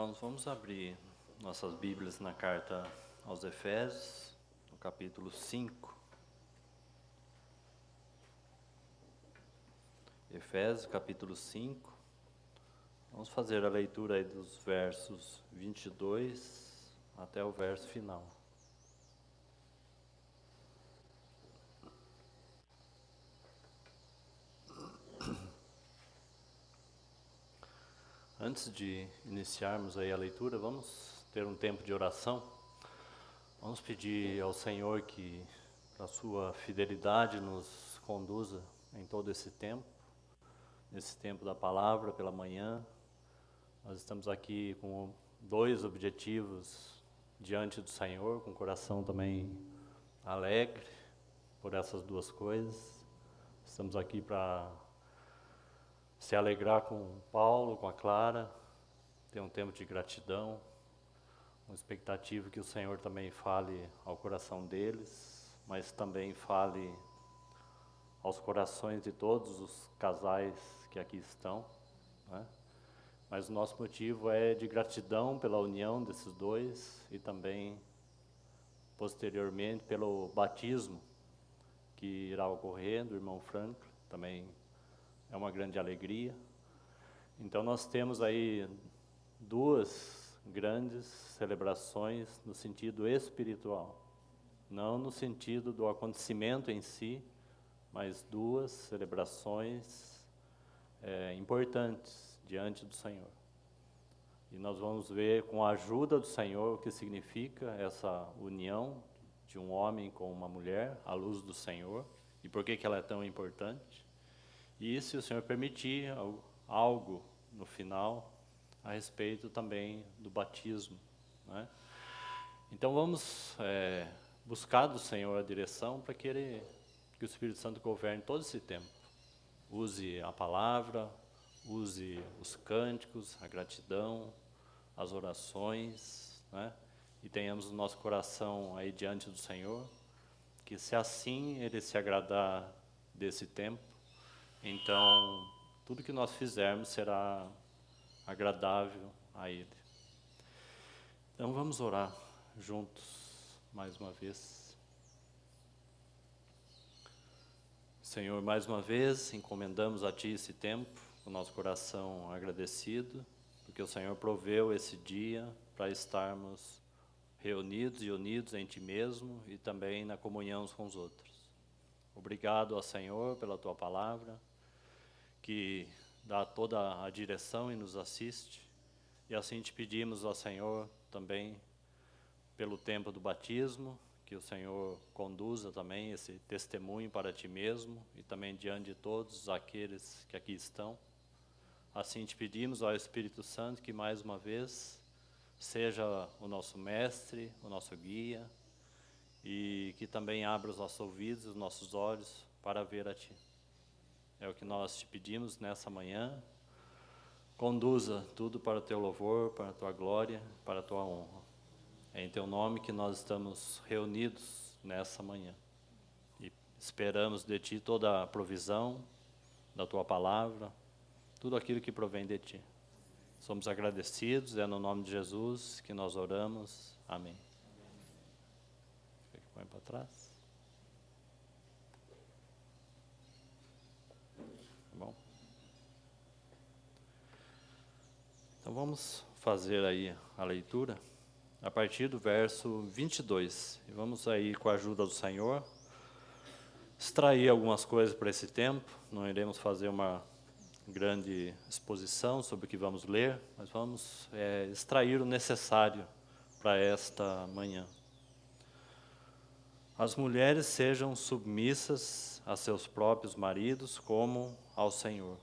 Irmãos, vamos abrir nossas Bíblias na carta aos Efésios, no capítulo 5. Efésios, capítulo 5. Vamos fazer a leitura aí dos versos 22 até o verso final. Antes de iniciarmos aí a leitura, vamos ter um tempo de oração. Vamos pedir ao Senhor que a sua fidelidade nos conduza em todo esse tempo, nesse tempo da palavra pela manhã. Nós estamos aqui com dois objetivos diante do Senhor, com o coração também alegre por essas duas coisas. Estamos aqui para se alegrar com o Paulo, com a Clara, ter um tempo de gratidão, uma expectativa que o Senhor também fale ao coração deles, mas também fale aos corações de todos os casais que aqui estão, né? Mas o nosso motivo é de gratidão pela união desses dois e também, posteriormente, pelo batismo que irá ocorrer do irmão Franklin, também é uma grande alegria. Então nós temos aí duas grandes celebrações no sentido espiritual, não no sentido do acontecimento em si, mas duas celebrações importantes diante do Senhor. E nós vamos ver com a ajuda do Senhor o que significa essa união de um homem com uma mulher, à luz do Senhor, e por que ela é tão importante. E se o Senhor permitir, algo no final a respeito também do batismo, né? Então vamos buscar do Senhor a direção para que o Espírito Santo governe todo esse tempo. Use a palavra, use os cânticos, a gratidão, as orações, né? E tenhamos o nosso coração aí diante do Senhor, que se assim Ele se agradar desse tempo, então tudo que nós fizermos será agradável a Ele. Então vamos orar juntos mais uma vez. Senhor, mais uma vez encomendamos a Ti esse tempo, com o nosso coração agradecido, porque o Senhor proveu esse dia para estarmos reunidos e unidos em Ti mesmo e também na comunhão uns com os outros. Obrigado ao Senhor pela Tua palavra, que dá toda a direção e nos assiste. E assim te pedimos ao Senhor também pelo tempo do batismo, que o Senhor conduza também esse testemunho para Ti mesmo e também diante de todos aqueles que aqui estão. Assim te pedimos ao Espírito Santo que mais uma vez seja o nosso mestre, o nosso guia, e que também abra os nossos ouvidos, os nossos olhos para ver a Ti. É o que nós te pedimos nessa manhã. Conduza tudo para o Teu louvor, para a Tua glória, para a Tua honra. É em Teu nome que nós estamos reunidos nessa manhã. E esperamos de Ti toda a provisão da Tua palavra, tudo aquilo que provém de Ti. Somos agradecidos, é no nome de Jesus que nós oramos. Amém. Põe para trás. Bom. Então vamos fazer aí a leitura a partir do verso 22. E vamos aí, com a ajuda do Senhor, extrair algumas coisas para esse tempo. Não iremos fazer uma grande exposição sobre o que vamos ler, mas vamos extrair o necessário para esta manhã. As mulheres sejam submissas a seus próprios maridos como ao Senhor.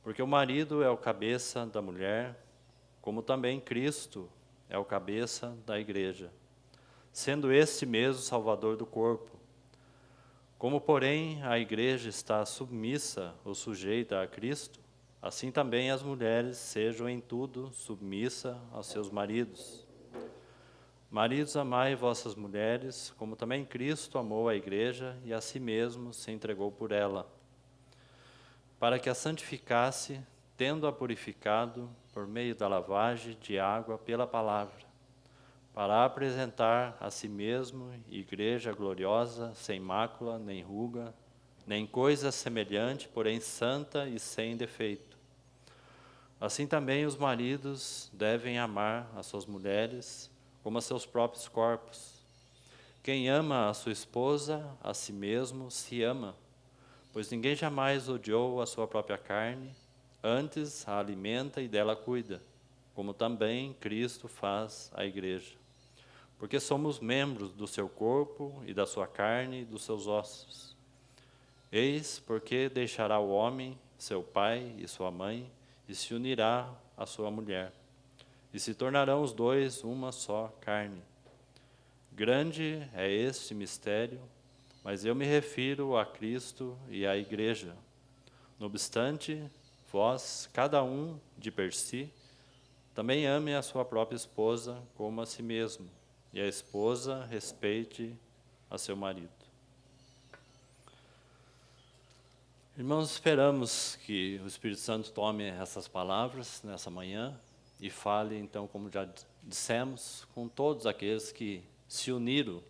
Porque o marido é o cabeça da mulher, como também Cristo é o cabeça da igreja, sendo este mesmo Salvador do corpo. Como, porém, a igreja está submissa ou sujeita a Cristo, assim também as mulheres sejam em tudo submissas aos seus maridos. Maridos, amai vossas mulheres, como também Cristo amou a igreja e a si mesmo se entregou por ela, para que a santificasse, tendo-a purificado por meio da lavagem de água pela palavra, para apresentar a si mesmo igreja gloriosa, sem mácula, nem ruga, nem coisa semelhante, porém santa e sem defeito. Assim também os maridos devem amar as suas mulheres como a seus próprios corpos. Quem ama a sua esposa, a si mesmo se ama, pois ninguém jamais odiou a sua própria carne, antes a alimenta e dela cuida, como também Cristo faz à igreja. Porque somos membros do seu corpo e da sua carne e dos seus ossos. Eis porque deixará o homem seu pai e sua mãe, e se unirá à sua mulher, e se tornarão os dois uma só carne. Grande é este mistério, mas eu me refiro a Cristo e à igreja. No obstante, vós, cada um de per si, também ame a sua própria esposa como a si mesmo, e a esposa respeite a seu marido. Irmãos, esperamos que o Espírito Santo tome essas palavras nessa manhã e fale, então, como já dissemos, com todos aqueles que se uniram,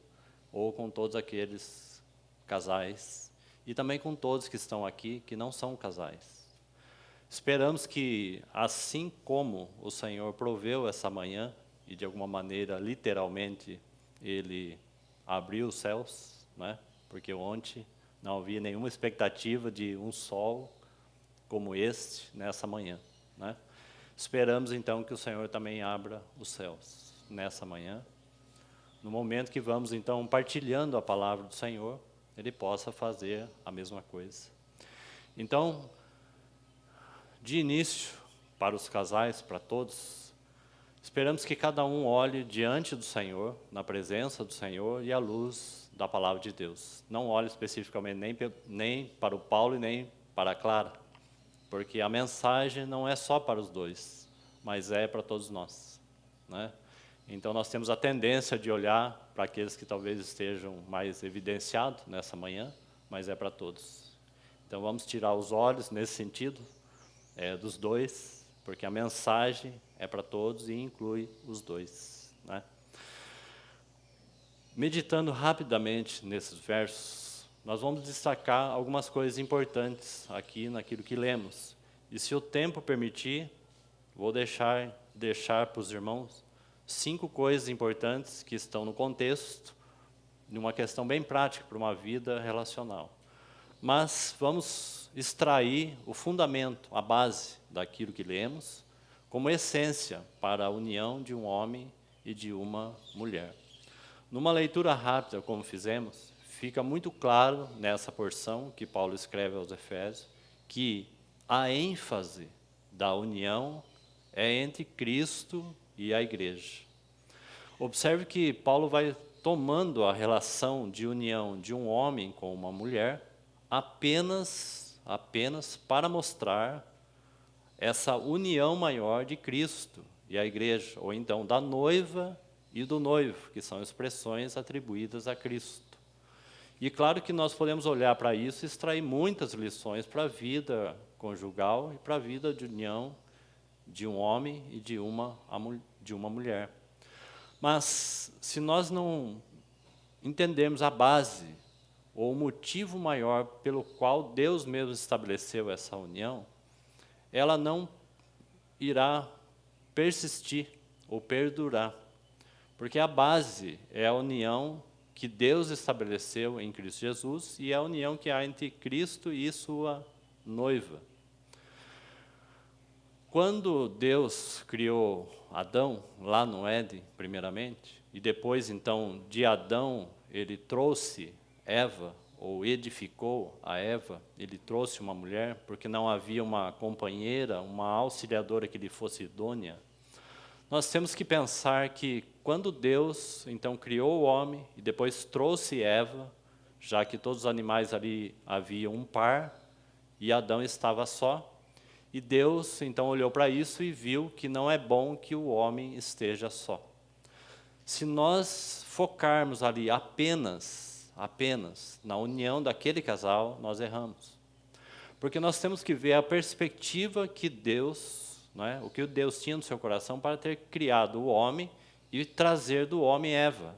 ou com todos aqueles casais, e também com todos que estão aqui, que não são casais. Esperamos que, assim como o Senhor proveu essa manhã, e de alguma maneira, literalmente, Ele abriu os céus, né? Porque ontem não havia nenhuma expectativa de um sol como este nessa manhã, né? Esperamos então que o Senhor também abra os céus nessa manhã. No momento que vamos então partilhando a palavra do Senhor, Ele possa fazer a mesma coisa. Então, de início, para os casais, para todos, esperamos que cada um olhe diante do Senhor, na presença do Senhor e à luz da palavra de Deus. Não olhe especificamente nem para o Paulo e nem para a Clara, porque a mensagem não é só para os dois, mas é para todos nós, né? Então nós temos a tendência de olhar para aqueles que talvez estejam mais evidenciados nessa manhã, mas é para todos. Então vamos tirar os olhos nesse sentido, dos dois, porque a mensagem é para todos e inclui os dois, né? Meditando rapidamente nesses versos, nós vamos destacar algumas coisas importantes aqui naquilo que lemos. E se o tempo permitir, vou deixar para os irmãos 5 coisas importantes que estão no contexto, de uma questão bem prática para uma vida relacional. Mas vamos extrair o fundamento, a base daquilo que lemos, como essência para a união de um homem e de uma mulher. Numa leitura rápida, como fizemos, fica muito claro nessa porção que Paulo escreve aos Efésios, que a ênfase da união é entre Cristo e a igreja. Observe que Paulo vai tomando a relação de união de um homem com uma mulher apenas para mostrar essa união maior de Cristo e a igreja, ou então da noiva e do noivo, que são expressões atribuídas a Cristo. E claro que nós podemos olhar para isso e extrair muitas lições para a vida conjugal e para a vida de união de um homem e de uma mulher. Mas se nós não entendermos a base ou o motivo maior pelo qual Deus mesmo estabeleceu essa união, ela não irá persistir ou perdurar. Porque a base é a união que Deus estabeleceu em Cristo Jesus e é a união que há entre Cristo e sua noiva. Quando Deus criou Adão, lá no Éden, primeiramente, e depois, então, de Adão, ele trouxe Eva, ou edificou a Eva, ele trouxe uma mulher, porque não havia uma companheira, uma auxiliadora que lhe fosse idônea. Nós temos que pensar que quando Deus, então, criou o homem e depois trouxe Eva, já que todos os animais ali haviam um par, e Adão estava só, e Deus, então, olhou para isso e viu que não é bom que o homem esteja só. Se nós focarmos ali apenas na união daquele casal, nós erramos. Porque nós temos que ver a perspectiva que Deus, né, o que Deus tinha no seu coração para ter criado o homem e trazer do homem Eva,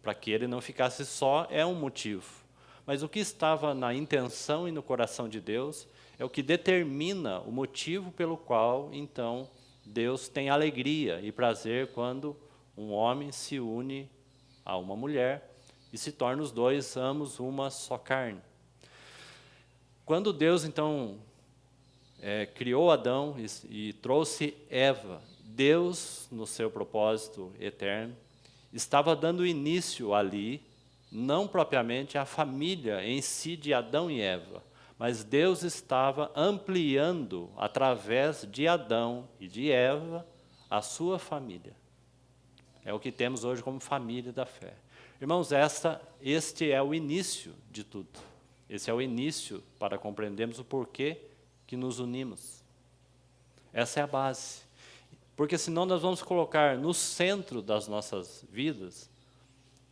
para que ele não ficasse só, é um motivo. Mas o que estava na intenção e no coração de Deus é o que determina o motivo pelo qual, então, Deus tem alegria e prazer quando um homem se une a uma mulher e se torna os dois ambos uma só carne. Quando Deus, então, criou Adão e trouxe Eva, Deus, no seu propósito eterno, estava dando início ali, não propriamente à família em si de Adão e Eva, mas Deus estava ampliando, através de Adão e de Eva, a sua família. É o que temos hoje como família da fé. Irmãos, este é o início de tudo. Esse é o início para compreendermos o porquê que nos unimos. Essa é a base. Porque senão nós vamos colocar no centro das nossas vidas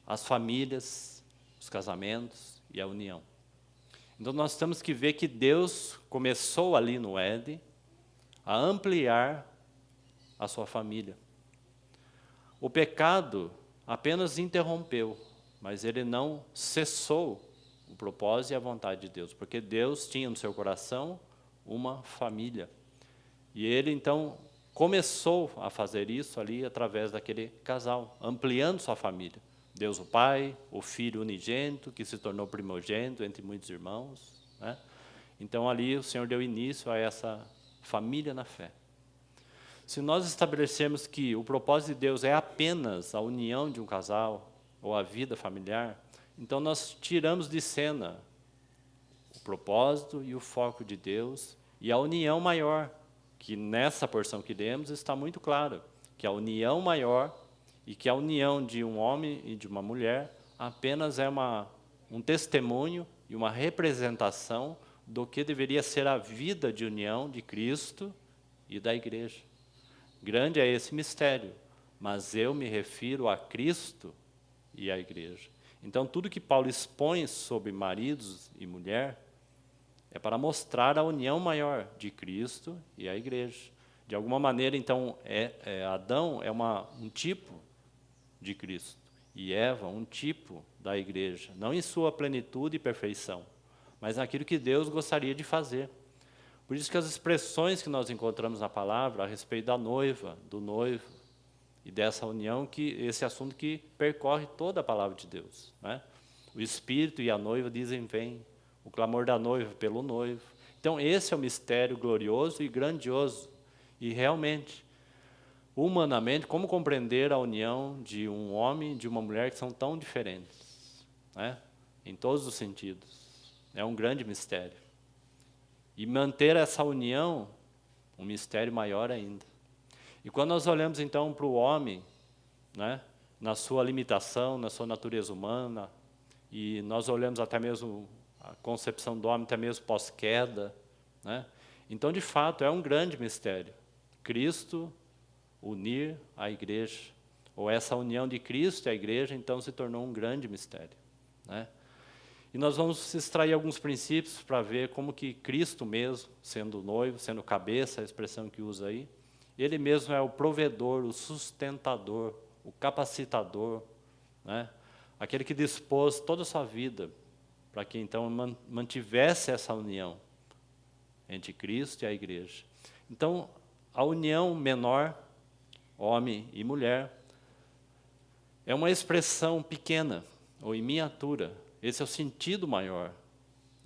as famílias, os casamentos e a união. Então nós temos que ver que Deus começou ali no Éden a ampliar a sua família. O pecado apenas interrompeu, mas ele não cessou o propósito e a vontade de Deus, porque Deus tinha no seu coração uma família. E ele então começou a fazer isso ali através daquele casal, ampliando sua família. Deus o Pai, o Filho unigênito, que se tornou primogênito entre muitos irmãos, né? Então ali o Senhor deu início a essa família na fé. Se nós estabelecermos que o propósito de Deus é apenas a união de um casal ou a vida familiar, então nós tiramos de cena o propósito e o foco de Deus e a união maior, que nessa porção que lemos está muito claro, que a união maior e que a união de um homem e de uma mulher apenas é um testemunho e uma representação do que deveria ser a vida de união de Cristo e da igreja. Grande é esse mistério, mas eu me refiro a Cristo e à igreja. Então, tudo que Paulo expõe sobre maridos e mulher é para mostrar a união maior de Cristo e a igreja. De alguma maneira, então, Adão é um tipo de Cristo e Eva um tipo da igreja, não em sua plenitude e perfeição, mas naquilo que Deus gostaria de fazer. Por isso que as expressões que nós encontramos na palavra a respeito da noiva, do noivo e dessa união, esse assunto que percorre toda a palavra de Deus, né? O Espírito e a noiva dizem vem, o clamor da noiva pelo noivo. Então esse é o mistério glorioso e grandioso. E realmente, humanamente, como compreender a união de um homem e de uma mulher que são tão diferentes, né? Em todos os sentidos. É um grande mistério. E manter essa união, um mistério maior ainda. E quando nós olhamos então para o homem, né, na sua limitação, na sua natureza humana, e nós olhamos até mesmo a concepção do homem, até mesmo pós-queda, né, então de fato é um grande mistério. Cristo unir a igreja, ou essa união de Cristo e a igreja, então se tornou um grande mistério, né? E nós vamos extrair alguns princípios para ver como que Cristo mesmo, sendo noivo, sendo cabeça, a expressão que usa aí, ele mesmo é o provedor, o sustentador, o capacitador, né? Aquele que dispôs toda a sua vida para que então mantivesse essa união entre Cristo e a igreja. Então, a união menor, homem e mulher, é uma expressão pequena, ou em miniatura. Esse é o sentido maior.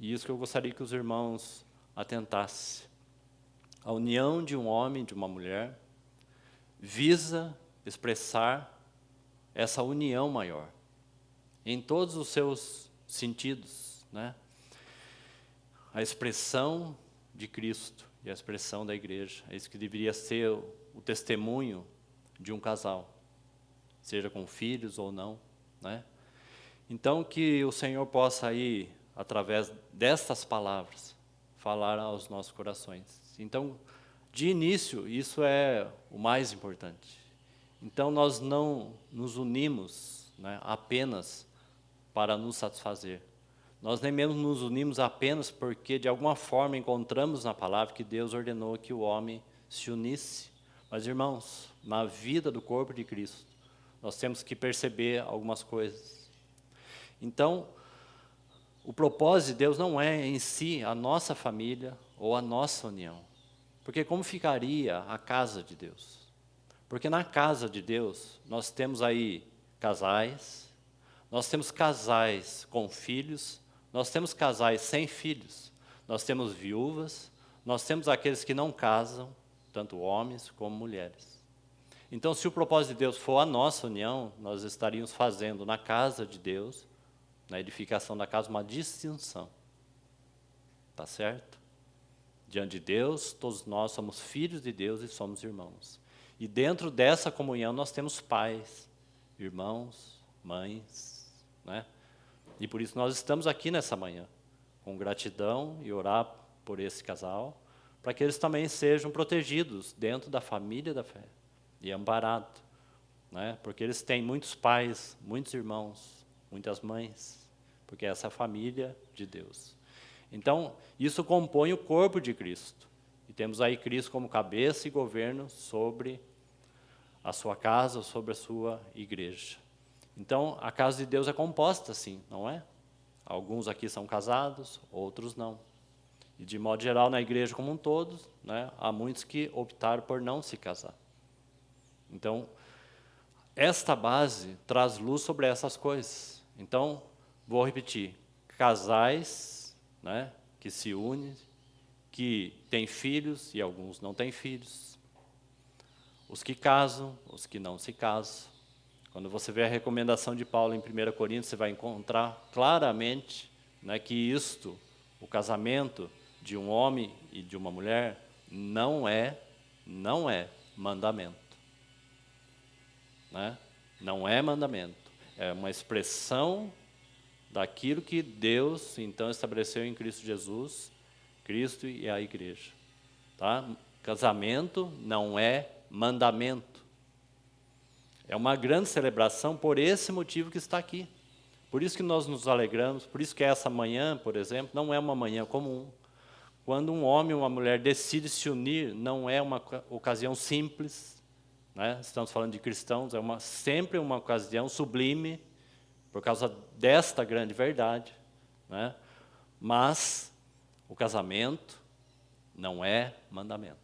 E isso que eu gostaria que os irmãos atentassem. A união de um homem e de uma mulher visa expressar essa união maior, em todos os seus sentidos, né? A expressão de Cristo e a expressão da igreja. É isso que deveria ser o testemunho de um casal, seja com filhos ou não, né? Então, que o Senhor possa aí, através destas palavras, falar aos nossos corações. Então, de início, isso é o mais importante. Então, nós não nos unimos, né, apenas para nos satisfazer. Nós nem mesmo nos unimos apenas porque, de alguma forma, encontramos na palavra que Deus ordenou que o homem se unisse. Mas, irmãos, na vida do corpo de Cristo, nós temos que perceber algumas coisas. Então, o propósito de Deus não é em si a nossa família ou a nossa união. Porque como ficaria a casa de Deus? Porque na casa de Deus, nós temos aí casais, nós temos casais com filhos, nós temos casais sem filhos, nós temos viúvas, nós temos aqueles que não casam, tanto homens como mulheres. Então, se o propósito de Deus for a nossa união, nós estaríamos fazendo na casa de Deus, na edificação da casa, uma distinção. Tá certo? Diante de Deus, todos nós somos filhos de Deus e somos irmãos. E dentro dessa comunhão nós temos pais, irmãos, mães, né? E por isso nós estamos aqui nessa manhã, com gratidão e orar por esse casal, para que eles também sejam protegidos dentro da família da fé e amparados, né? Porque eles têm muitos pais, muitos irmãos, muitas mães, porque essa é a família de Deus. Então, isso compõe o corpo de Cristo. E temos aí Cristo como cabeça e governo sobre a sua casa, sobre a sua igreja. Então, a casa de Deus é composta assim, não é? Alguns aqui são casados, outros não. E de modo geral, na igreja como um todo, né, há muitos que optaram por não se casar. Então, esta base traz luz sobre essas coisas. Então, vou repetir, casais, né, que se unem, que têm filhos e alguns não têm filhos. Os que casam, os que não se casam. Quando você vê a recomendação de Paulo em 1 Coríntios, você vai encontrar claramente, né, que isto, o casamento de um homem e de uma mulher, não é mandamento. Né? Não é mandamento. É uma expressão daquilo que Deus, então, estabeleceu em Cristo Jesus, Cristo e a igreja. Tá? Casamento não é mandamento. É uma grande celebração por esse motivo que está aqui. Por isso que nós nos alegramos, por isso que essa manhã, por exemplo, não é uma manhã comum. Quando um homem e uma mulher decidem se unir, não é uma ocasião simples, né? Estamos falando de cristãos, é sempre uma ocasião sublime, por causa desta grande verdade, né? Mas o casamento não é mandamento.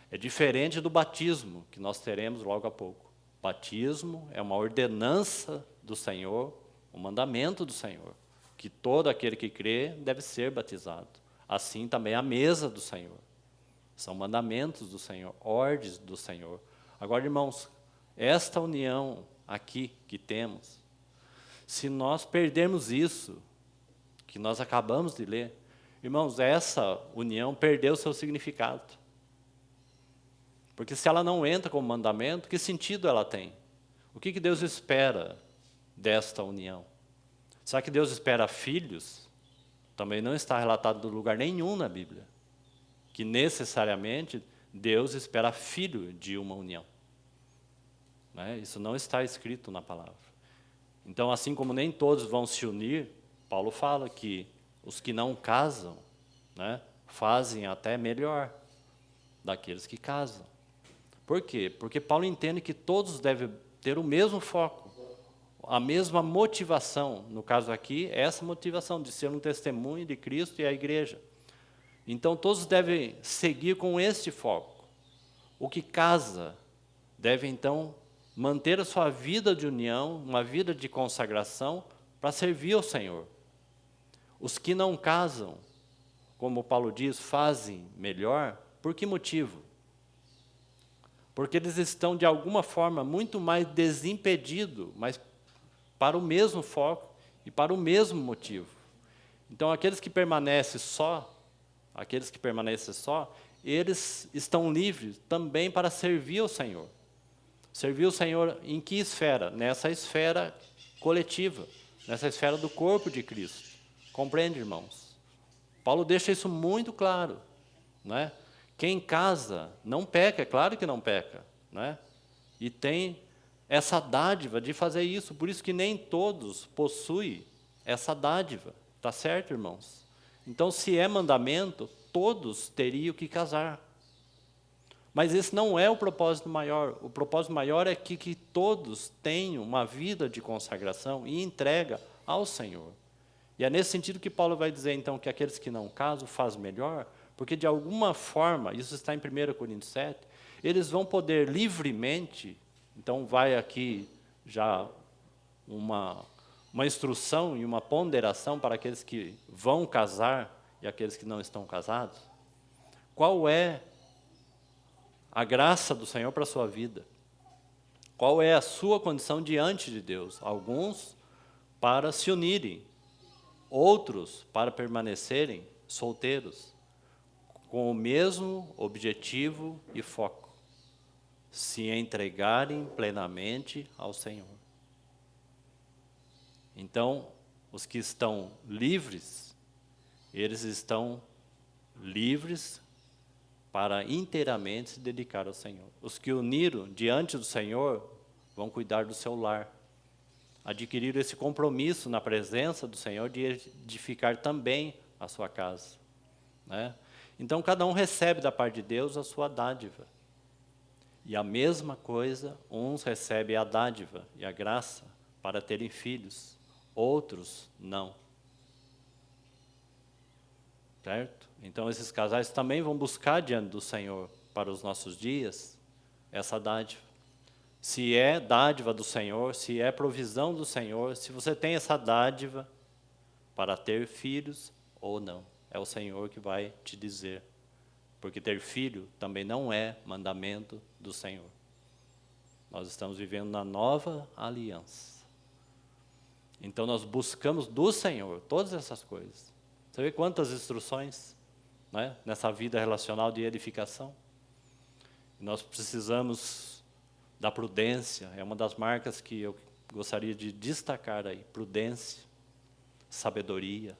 É diferente do batismo, que nós teremos logo a pouco. Batismo é uma ordenança do Senhor, um mandamento do Senhor, que todo aquele que crê deve ser batizado. Assim também a mesa do Senhor. São mandamentos do Senhor, ordens do Senhor. Agora, irmãos, esta união aqui que temos, se nós perdermos isso, que nós acabamos de ler, irmãos, essa união perdeu seu significado. Porque se ela não entra como mandamento, que sentido ela tem? O que Deus espera desta união? Será que Deus espera filhos? Também não está relatado em lugar nenhum na Bíblia, que necessariamente Deus espera filho de uma união. Né? Isso não está escrito na palavra. Então, assim como nem todos vão se unir, Paulo fala que os que não casam, né, fazem até melhor daqueles que casam. Por quê? Porque Paulo entende que todos devem ter o mesmo foco, a mesma motivação. No caso aqui, essa motivação de ser um testemunho de Cristo e a igreja. Então, todos devem seguir com este foco. O que casa deve, então, manter a sua vida de união, uma vida de consagração, para servir ao Senhor. Os que não casam, como Paulo diz, fazem melhor, por que motivo? Porque eles estão, de alguma forma, muito mais desimpedidos, mas para o mesmo foco e para o mesmo motivo. Então, aqueles que permanecem só, eles estão livres também para servir ao Senhor. Servir ao Senhor em que esfera? Nessa esfera coletiva, nessa esfera do corpo de Cristo. Compreende, irmãos? Paulo deixa isso muito claro, né? Quem casa não peca, é claro que não peca, né? E tem essa dádiva de fazer isso, por isso que nem todos possuem essa dádiva, Tá certo, irmãos? Então, se é mandamento, todos teriam que casar. Mas esse não é o propósito maior. O propósito maior é que todos tenham uma vida de consagração e entrega ao Senhor. E é nesse sentido que Paulo vai dizer, então, que aqueles que não casam fazem melhor, porque de alguma forma, isso está em 1 Coríntios 7, eles vão poder livremente, então vai aqui já uma instrução e uma ponderação para aqueles que vão casar e aqueles que não estão casados. Qual é a graça do Senhor para a sua vida? Qual é a sua condição diante de Deus? Alguns para se unirem, outros para permanecerem solteiros, com o mesmo objetivo e foco: se entregarem plenamente ao Senhor. Então, os que estão livres, eles estão livres para inteiramente se dedicar ao Senhor. Os que uniram diante do Senhor vão cuidar do seu lar, adquiriram esse compromisso na presença do Senhor de edificar também a sua casa, né? Então, cada um recebe da parte de Deus a sua dádiva. E a mesma coisa, uns recebem a dádiva e a graça para terem filhos, outros não. Certo? Então, esses casais também vão buscar diante do Senhor, para os nossos dias, essa dádiva. Se é dádiva do Senhor, se é provisão do Senhor, se você tem essa dádiva para ter filhos ou não, é o Senhor que vai te dizer. Porque ter filho também não é mandamento do Senhor. Nós estamos vivendo na nova aliança. Então nós buscamos do Senhor todas essas coisas. Você vê quantas instruções, né, nessa vida relacional de edificação? Nós precisamos da prudência, é uma das marcas que eu gostaria de destacar aí: prudência, sabedoria.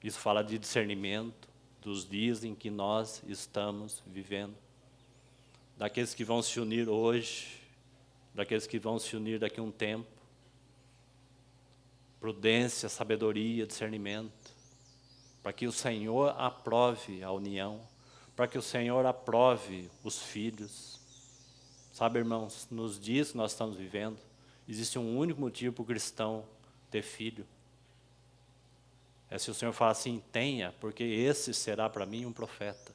Isso fala de discernimento dos dias em que nós estamos vivendo. Daqueles que vão se unir hoje, daqueles que vão se unir daqui a um tempo. Prudência, sabedoria, discernimento, para que o Senhor aprove a união, para que o Senhor aprove os filhos. Sabe, irmãos, nos dias que nós estamos vivendo, existe um único motivo para o cristão ter filho. É se o Senhor falar assim: tenha, porque esse será para mim um profeta.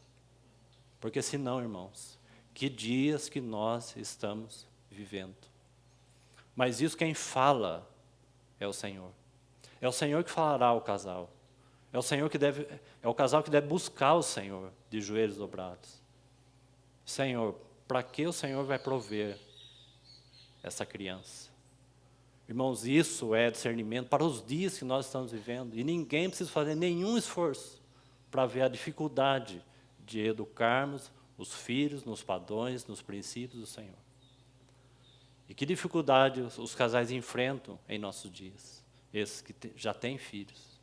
Porque senão, irmãos, que dias que nós estamos vivendo. Mas isso quem fala é o Senhor. É o Senhor que falará ao casal. É o casal que deve buscar o Senhor de joelhos dobrados. Senhor, para que o Senhor vai prover essa criança? Irmãos, isso é discernimento para os dias que nós estamos vivendo. E ninguém precisa fazer nenhum esforço para ver a dificuldade de educarmos os filhos nos padrões, nos princípios do Senhor. E que dificuldade os casais enfrentam em nossos dias, esses que já têm filhos.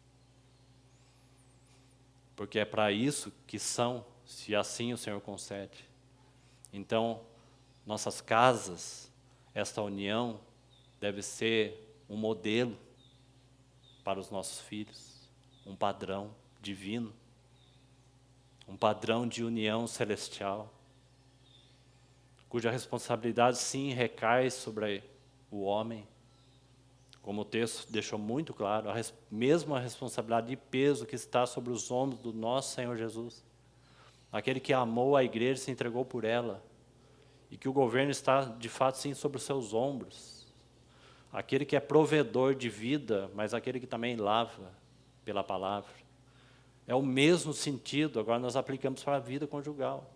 Porque é para isso que são, se assim o Senhor concede. Então, nossas casas, esta união, deve ser um modelo para os nossos filhos, um padrão divino, um padrão de união celestial, cuja responsabilidade sim recai sobre o homem, como o texto deixou muito claro, mesma responsabilidade de peso que está sobre os ombros do nosso Senhor Jesus, aquele que amou a igreja e se entregou por ela, e que o governo está de fato sim sobre os seus ombros, aquele que é provedor de vida, mas aquele que também lava pela palavra. É o mesmo sentido, agora nós aplicamos para a vida conjugal.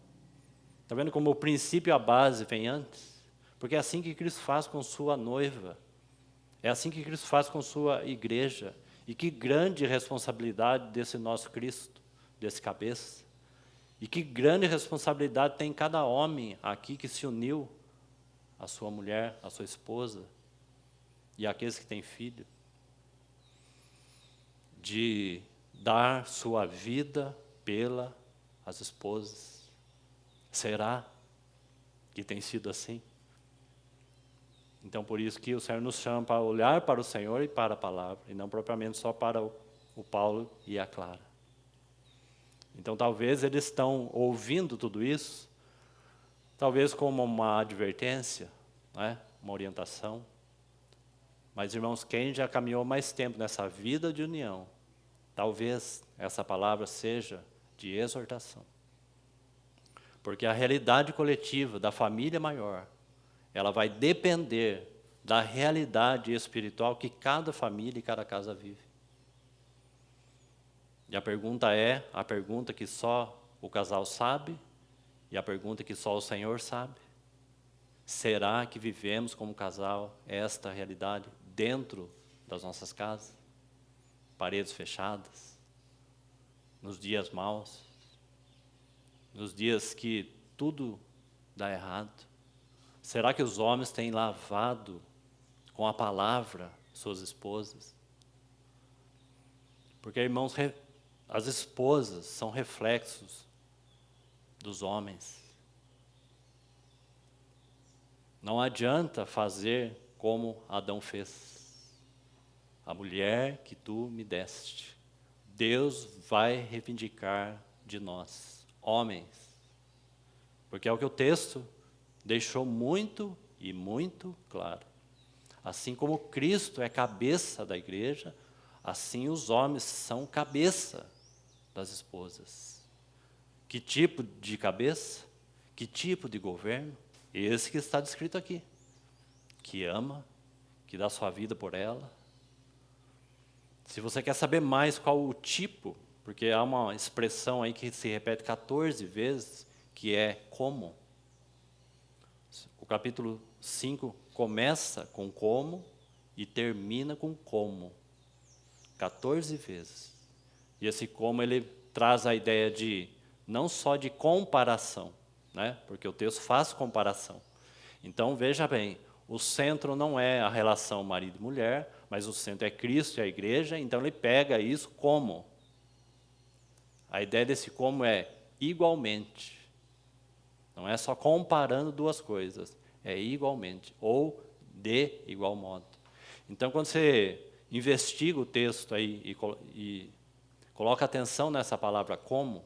Está vendo como o princípio e a base vem antes? Porque é assim que Cristo faz com sua noiva. É assim que Cristo faz com sua igreja. E que grande responsabilidade desse nosso Cristo, desse cabeça. E que grande responsabilidade tem cada homem aqui que se uniu à sua mulher, à sua esposa, e aqueles que têm filho, de dar sua vida pelas esposas. Será que tem sido assim? Então, por isso que o Senhor nos chama para olhar para o Senhor e para a palavra, e não propriamente só para o Paulo e a Clara. Então talvez eles estão ouvindo tudo isso, talvez como uma advertência, né? Uma orientação. Mas, irmãos, quem já caminhou mais tempo nessa vida de união, talvez essa palavra seja de exortação. Porque a realidade coletiva da família maior, ela vai depender da realidade espiritual que cada família e cada casa vive. E a pergunta é a pergunta que só o casal sabe e a pergunta que só o Senhor sabe. Será que vivemos como casal esta realidade dentro das nossas casas? Paredes fechadas, nos dias maus, nos dias que tudo dá errado. Será que os homens têm lavado com a palavra suas esposas? Porque, irmãos, as esposas são reflexos dos homens. Não adianta fazer como Adão fez. A mulher que tu me deste. Deus vai reivindicar de nós, homens. Porque é o que o texto deixou muito e muito claro. Assim como Cristo é cabeça da igreja, assim os homens são cabeça das esposas. Que tipo de cabeça? Que tipo de governo? Esse que está descrito aqui. Que ama, que dá sua vida por ela. Se você quer saber mais qual o tipo, porque há uma expressão aí que se repete 14 vezes, que é como. O capítulo 5 começa com como e termina com como. 14 vezes. E esse como ele traz a ideia de, não só de comparação, né? Porque o texto faz comparação. Então, veja bem, o centro não é a relação marido e mulher, mas o centro é Cristo e a igreja, então ele pega isso como. A ideia desse como é igualmente. Não é só comparando duas coisas, é igualmente, ou de igual modo. Então, quando você investiga o texto aí e coloca atenção nessa palavra como,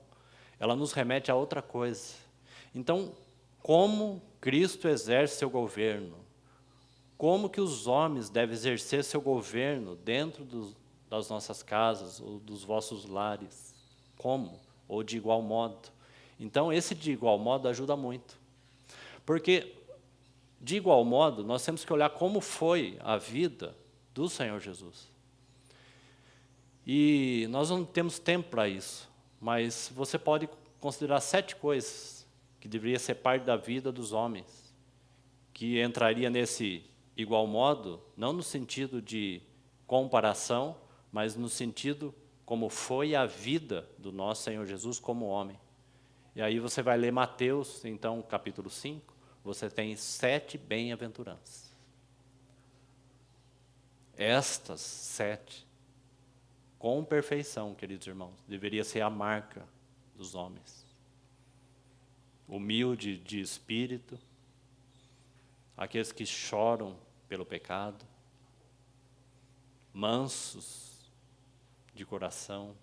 ela nos remete a outra coisa. Então, como Cristo exerce seu governo? Como que os homens devem exercer seu governo dentro das nossas casas ou dos vossos lares? Como? Ou de igual modo? Então, esse de igual modo ajuda muito. Porque, de igual modo, nós temos que olhar como foi a vida do Senhor Jesus. E nós não temos tempo para isso, mas você pode considerar 7 coisas que deveriam ser parte da vida dos homens, que entraria nesse igual modo, não no sentido de comparação, mas no sentido como foi a vida do nosso Senhor Jesus como homem. E aí você vai ler Mateus, então, capítulo 5, você tem 7 bem-aventuranças. Estas 7, com perfeição, queridos irmãos, deveria ser a marca dos homens. Humilde de espírito, aqueles que choram pelo pecado, mansos de coração,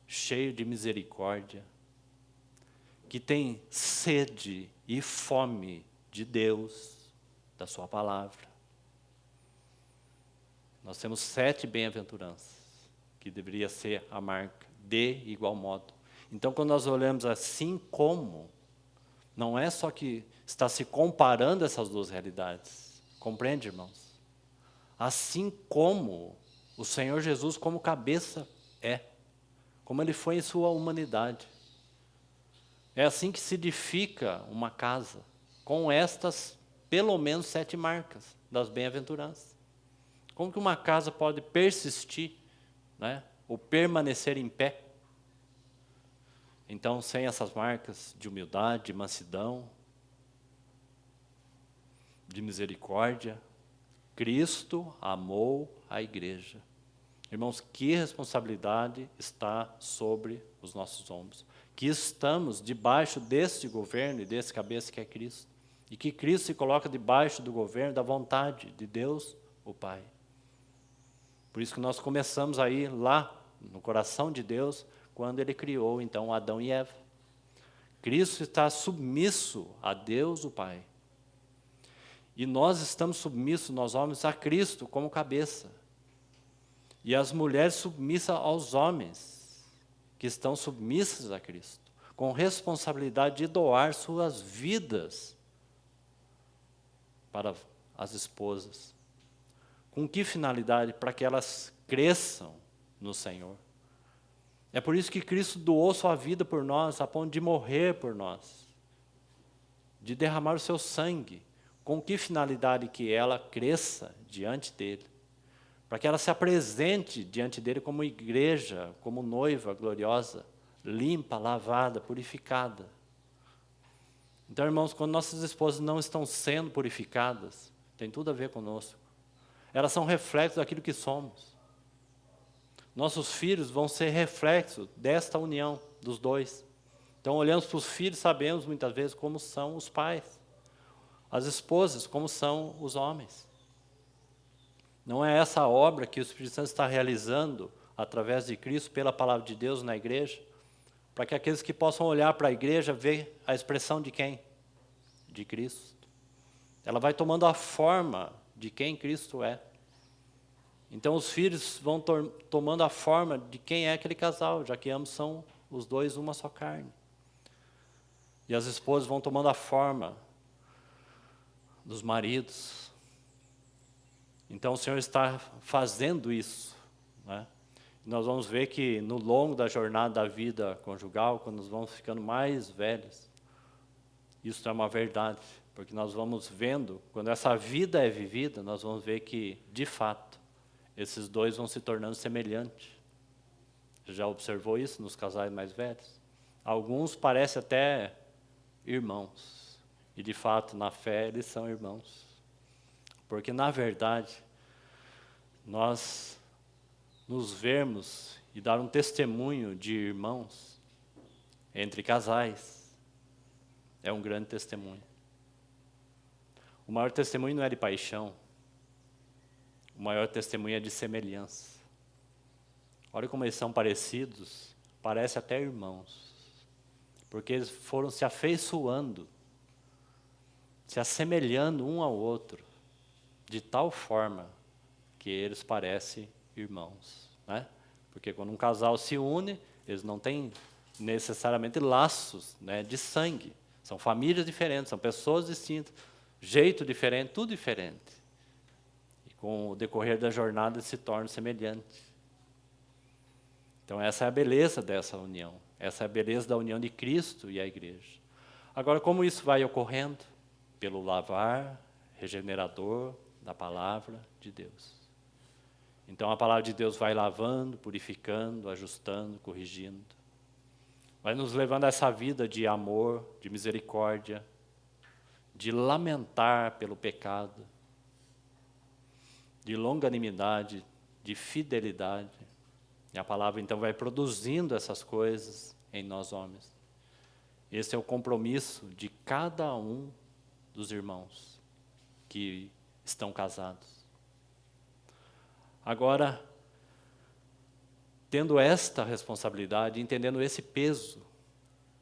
cheios de misericórdia, que têm sede e fome de Deus, da sua palavra. Nós temos 7 bem-aventuranças, que deveria ser a marca, de igual modo. Então, quando nós olhamos assim como, não é só que está se comparando essas duas realidades. Compreende, irmãos? Assim como o Senhor Jesus como cabeça é, como ele foi em sua humanidade. É assim que se edifica uma casa, com estas, pelo menos 7 marcas das bem-aventuranças. Como que uma casa pode persistir, né, ou permanecer em pé? Então, sem essas marcas de humildade, de mansidão, de misericórdia, Cristo amou a igreja. Irmãos, que responsabilidade está sobre os nossos ombros. Que estamos debaixo desse governo e desse cabeça que é Cristo. E que Cristo se coloca debaixo do governo da vontade de Deus, o Pai. Por isso que nós começamos aí lá no coração de Deus quando Ele criou, então, Adão e Eva. Cristo está submisso a Deus, o Pai. E nós estamos submissos, nós homens, a Cristo como cabeça. E as mulheres submissas aos homens, que estão submissas a Cristo, com responsabilidade de doar suas vidas para as esposas. Com que finalidade? Para que elas cresçam no Senhor. É por isso que Cristo doou sua vida por nós, a ponto de morrer por nós, de derramar o seu sangue. Com que finalidade? Que ela cresça diante dele, para que ela se apresente diante dele como igreja, como noiva gloriosa, limpa, lavada, purificada. Então, irmãos, quando nossas esposas não estão sendo purificadas, tem tudo a ver conosco. Elas são reflexos daquilo que somos. Nossos filhos vão ser reflexos desta união dos dois. Então, olhamos para os filhos, sabemos muitas vezes como são os pais. As esposas, como são os homens. Não é essa a obra que o Espírito Santo está realizando através de Cristo, pela palavra de Deus na igreja, para que aqueles que possam olhar para a igreja vejam a expressão de quem? De Cristo. Ela vai tomando a forma de quem Cristo é. Então os filhos vão tomando a forma de quem é aquele casal, já que ambos são os dois uma só carne. E as esposas vão tomando a forma dos maridos. Então o Senhor está fazendo isso, né? Nós vamos ver que no longo da jornada da vida conjugal, quando nós vamos ficando mais velhos, isso é uma verdade, porque nós vamos vendo, quando essa vida é vivida, nós vamos ver que, de fato, esses dois vão se tornando semelhantes. Você já observou isso nos casais mais velhos? Alguns parecem até irmãos. E, de fato, na fé, eles são irmãos. Porque, na verdade, nós nos vermos e dar um testemunho de irmãos entre casais é um grande testemunho. O maior testemunho não é de paixão. O maior testemunho é de semelhança. Olha como eles são parecidos, parece até irmãos. Porque eles foram se afeiçoando, se assemelhando um ao outro, de tal forma que eles parecem irmãos, né? Porque quando um casal se une, eles não têm necessariamente laços, né, de sangue. São famílias diferentes, são pessoas distintas, jeito diferente, tudo diferente. E com o decorrer da jornada se tornam semelhantes. Então essa é a beleza dessa união. Essa é a beleza da união de Cristo e a igreja. Agora, como isso vai ocorrendo? Pelo lavar regenerador da palavra de Deus. Então a palavra de Deus vai lavando, purificando, ajustando, corrigindo. Vai nos levando a essa vida de amor, de misericórdia, de lamentar pelo pecado, de longanimidade, de fidelidade. E a palavra então vai produzindo essas coisas em nós homens. Esse é o compromisso de cada um dos irmãos que estão casados. Agora, tendo esta responsabilidade, entendendo esse peso,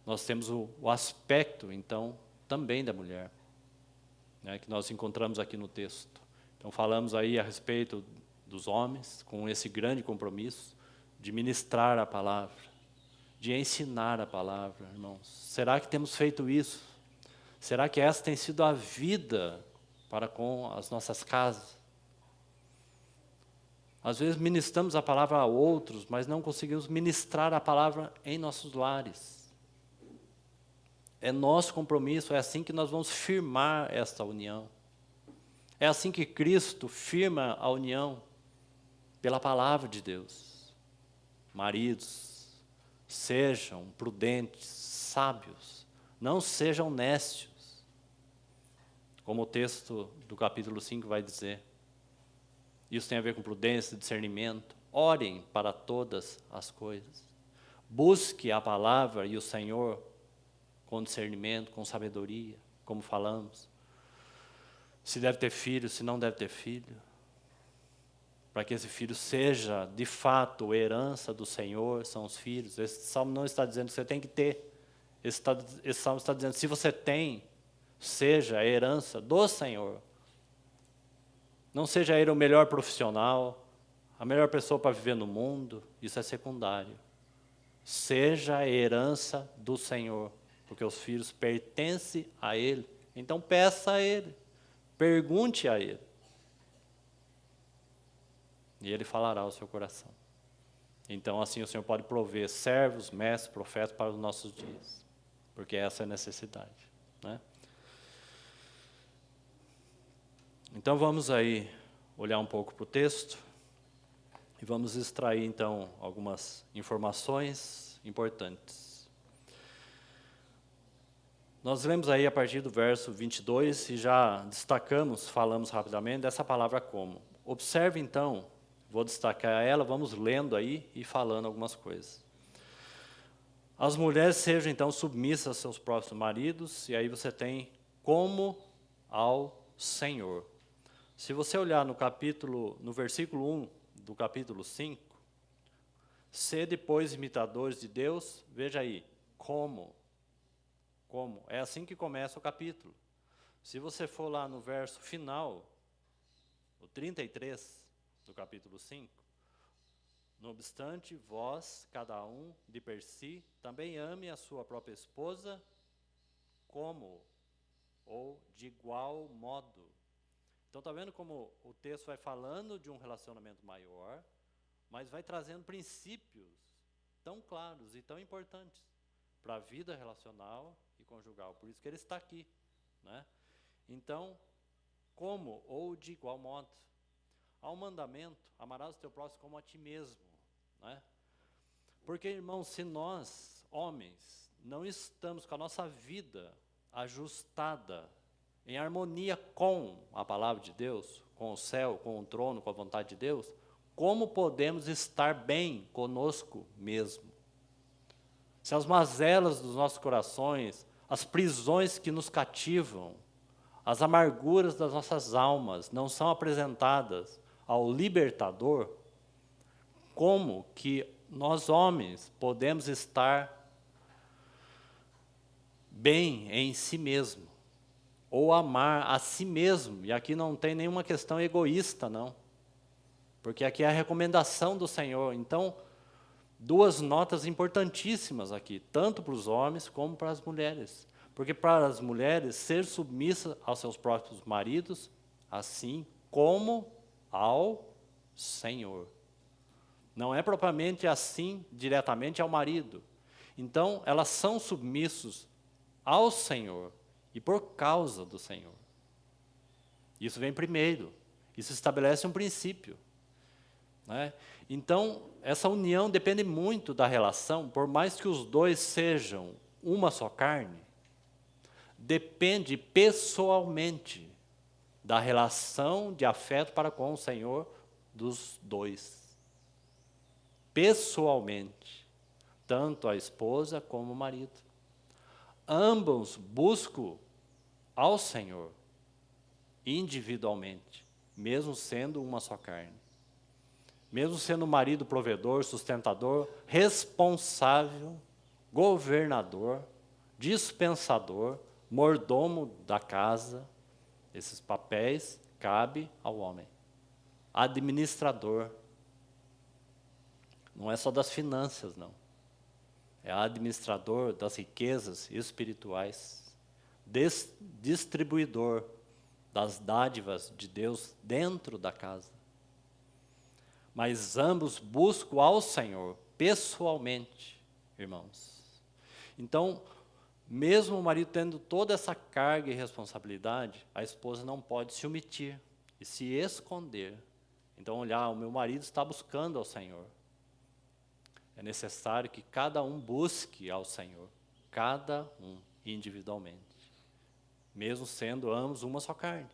nós temos o aspecto, então, também da mulher, né, que nós encontramos aqui no texto. Então, falamos aí a respeito dos homens, com esse grande compromisso de ministrar a palavra, de ensinar a palavra, irmãos. Será que temos feito isso? Será que essa tem sido a vida para com as nossas casas? Às vezes ministramos a palavra a outros, mas não conseguimos ministrar a palavra em nossos lares. É nosso compromisso, é assim que nós vamos firmar esta união. É assim que Cristo firma a união pela palavra de Deus. Maridos, sejam prudentes, sábios, não sejam nécios. Como o texto do capítulo 5 vai dizer. Isso tem a ver com prudência, discernimento. Orem para todas as coisas. Busque a palavra e o Senhor com discernimento, com sabedoria, como falamos. Se deve ter filho, se não deve ter filho. para que esse filho seja, de fato, herança do Senhor, são os filhos. Esse salmo não está dizendo que você tem que ter. Esse salmo está dizendo, se você tem, seja a herança do Senhor. Não seja ele o melhor profissional, a melhor pessoa para viver no mundo, isso é secundário. Seja a herança do Senhor, porque os filhos pertencem a Ele. Então peça a Ele, pergunte a Ele. E Ele falará ao seu coração. Então assim o Senhor pode prover servos, mestres, profetas para os nossos dias, porque essa é a necessidade, né? Então vamos aí olhar um pouco para o texto e vamos extrair então algumas informações importantes. Nós lemos aí a partir do verso 22 e já destacamos, falamos rapidamente dessa palavra como. Observe então, vou destacar ela, vamos lendo aí e falando algumas coisas. As mulheres sejam então submissas aos seus próprios maridos, e aí você tem como ao Senhor. Se você olhar no versículo 1 do capítulo 5, sede, pois, imitadores de Deus, veja aí, como? Como? É assim que começa o capítulo. Se você for lá no verso final, o 33 do capítulo 5, não obstante, vós, cada um de per si, também ame a sua própria esposa, como? Ou de igual modo. Então, está vendo como o texto vai falando de um relacionamento maior, mas vai trazendo princípios tão claros e tão importantes para a vida relacional e conjugal. Por isso que ele está aqui, né? Então, como ou de igual modo. Há um mandamento, amarás o teu próximo como a ti mesmo, né? Porque, irmãos, se nós, homens, não estamos com a nossa vida ajustada em harmonia com a palavra de Deus, com o céu, com o trono, com a vontade de Deus, como podemos estar bem conosco mesmo? Se as mazelas dos nossos corações, as prisões que nos cativam, as amarguras das nossas almas não são apresentadas ao libertador, como que nós homens podemos estar bem em si mesmo? Ou amar a si mesmo, e aqui não tem nenhuma questão egoísta, não. Porque aqui é a recomendação do Senhor. Então, duas notas importantíssimas aqui, tanto para os homens como para as mulheres. Porque para as mulheres, ser submissa aos seus próprios maridos, assim como ao Senhor. Não é propriamente assim, diretamente ao marido. Então, elas são submissos ao Senhor. E por causa do Senhor. Isso vem primeiro. Isso estabelece um princípio, né? Então, essa união depende muito da relação, por mais que os dois sejam uma só carne, depende pessoalmente da relação de afeto para com o Senhor dos dois. Pessoalmente. Tanto a esposa como o marido. Ambos buscam ao Senhor, individualmente, mesmo sendo uma só carne. Mesmo sendo o marido provedor, sustentador, responsável, governador, dispensador, mordomo da casa, esses papéis cabem ao homem. Administrador, não é só das finanças, não. É administrador das riquezas espirituais, distribuidor das dádivas de Deus dentro da casa. Mas ambos buscam ao Senhor, pessoalmente, irmãos. Então, mesmo o marido tendo toda essa carga e responsabilidade, a esposa não pode se omitir e se esconder. Então, olhar, o meu marido está buscando ao Senhor. É necessário que cada um busque ao Senhor, cada um individualmente, mesmo sendo ambos uma só carne.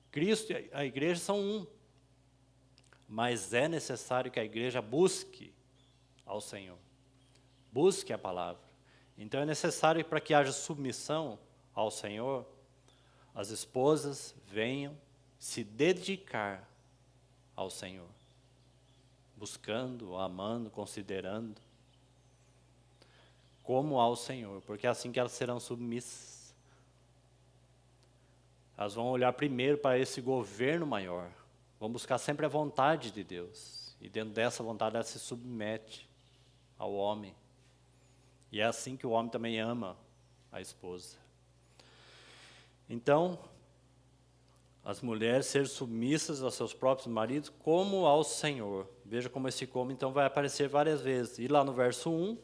Cristo e a igreja são um, mas é necessário que a igreja busque ao Senhor, busque a palavra. Então é necessário para que haja submissão ao Senhor, as esposas venham se dedicar ao Senhor. buscando, amando, considerando, como ao Senhor, porque é assim que elas serão submissas. Elas vão olhar primeiro para esse governo maior, vão buscar sempre a vontade de Deus, e dentro dessa vontade ela se submete ao homem. E é assim que o homem também ama a esposa. Então, as mulheres ser submissas aos seus próprios maridos como ao Senhor. Veja como esse como então vai aparecer várias vezes. E lá no verso 1,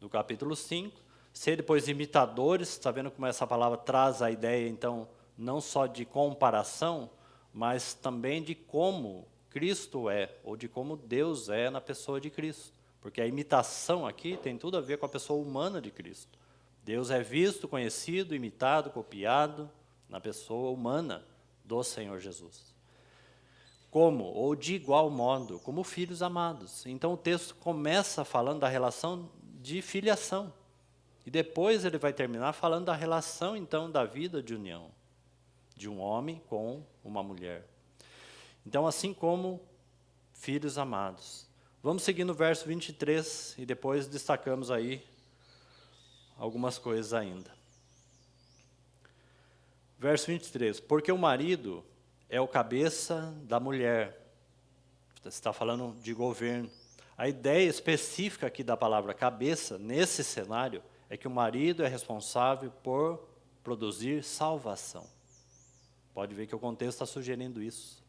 do capítulo 5, ser depois imitadores, está vendo como essa palavra traz a ideia então não só de comparação, mas também de como Cristo é, ou de como Deus é na pessoa de Cristo. Porque a imitação aqui tem tudo a ver com a pessoa humana de Cristo. Deus é visto, conhecido, imitado, copiado na pessoa humana do Senhor Jesus. Como, ou de igual modo, como filhos amados. Então o texto começa falando da relação de filiação. E depois ele vai terminar falando da relação, então, da vida de união. De um homem com uma mulher. Então, assim como filhos amados. Vamos seguir no verso 23 e depois destacamos aí algumas coisas ainda. Verso 23, porque o marido é o cabeça da mulher. Você está falando de governo. A ideia específica aqui da palavra cabeça, nesse cenário, é que o marido é responsável por produzir salvação. Pode ver que o contexto está sugerindo isso.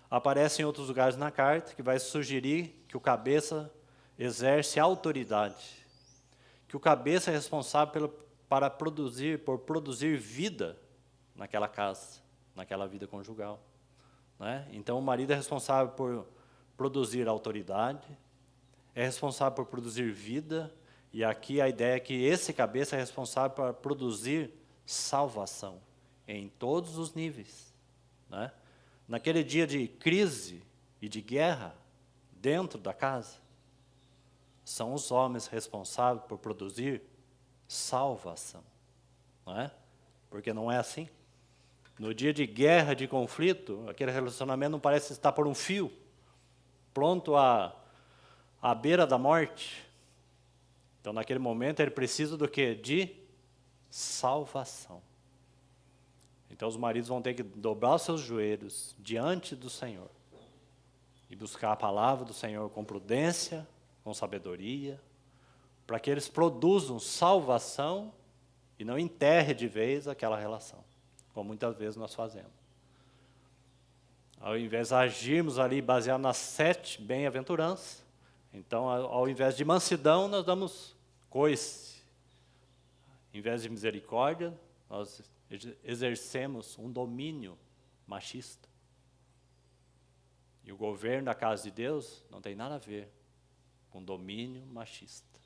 Aparece em outros lugares na carta que vai sugerir que o cabeça exerce autoridade. Que o cabeça é responsável por produzir vida naquela casa, naquela vida conjugal. Né? Então, o marido é responsável por produzir autoridade, é responsável por produzir vida, e aqui a ideia é que esse cabeça é responsável por produzir salvação, em todos os níveis. Né? Naquele dia de crise e de guerra, dentro da casa, são os homens responsáveis por produzir salvação. Não é? Porque não é assim. No dia de guerra, de conflito, aquele relacionamento não parece estar por um fio, pronto à beira da morte. Então, naquele momento, ele precisa do quê? De salvação. Então, os maridos vão ter que dobrar os seus joelhos diante do Senhor e buscar a palavra do Senhor com prudência, com sabedoria, para que eles produzam salvação e não enterre de vez aquela relação, como muitas vezes nós fazemos. Ao invés de agirmos ali baseado nas 7 bem-aventuranças, então, ao invés de mansidão, nós damos coice. Em vez de misericórdia, nós exercemos um domínio machista. E o governo da casa de Deus não tem nada a ver com domínio machista.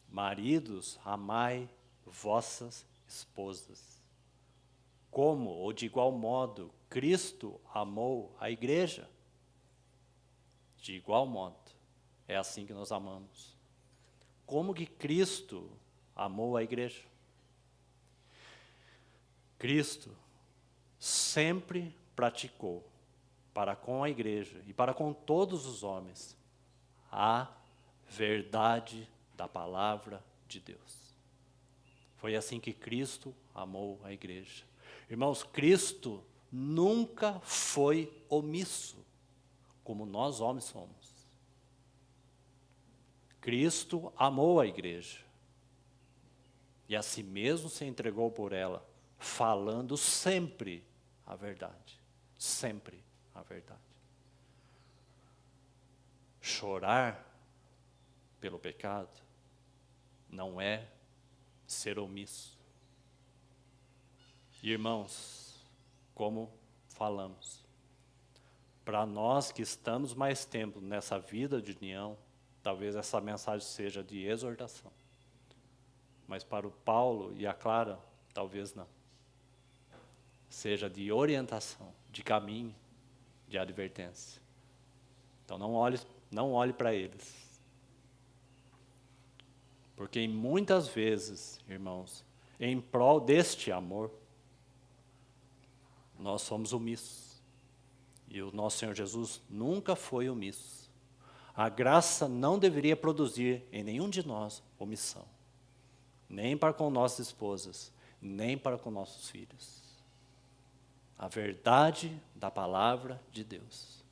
Maridos, amai vossas esposas. Como, ou de igual modo, Cristo amou a igreja. De igual modo, é assim que nós amamos. Como que Cristo amou a igreja? Cristo sempre praticou, para com a igreja e para com todos os homens, a verdade da palavra de Deus. Foi assim que Cristo amou a igreja. Irmãos, Cristo nunca foi omisso, como nós homens somos. Cristo amou a igreja e a si mesmo se entregou por ela, falando sempre a verdade. Sempre a verdade. Chorar pelo pecado não é ser omisso. Irmãos, como falamos, para nós que estamos mais tempo nessa vida de união, talvez essa mensagem seja de exortação. Mas para o Paulo e a Clara, talvez não. Seja de orientação, de caminho, de advertência. Então não olhe para eles. Porque muitas vezes, irmãos, em prol deste amor, nós somos omissos. E o nosso Senhor Jesus nunca foi omisso. A graça não deveria produzir em nenhum de nós omissão, nem para com nossas esposas, nem para com nossos filhos. A verdade da palavra de Deus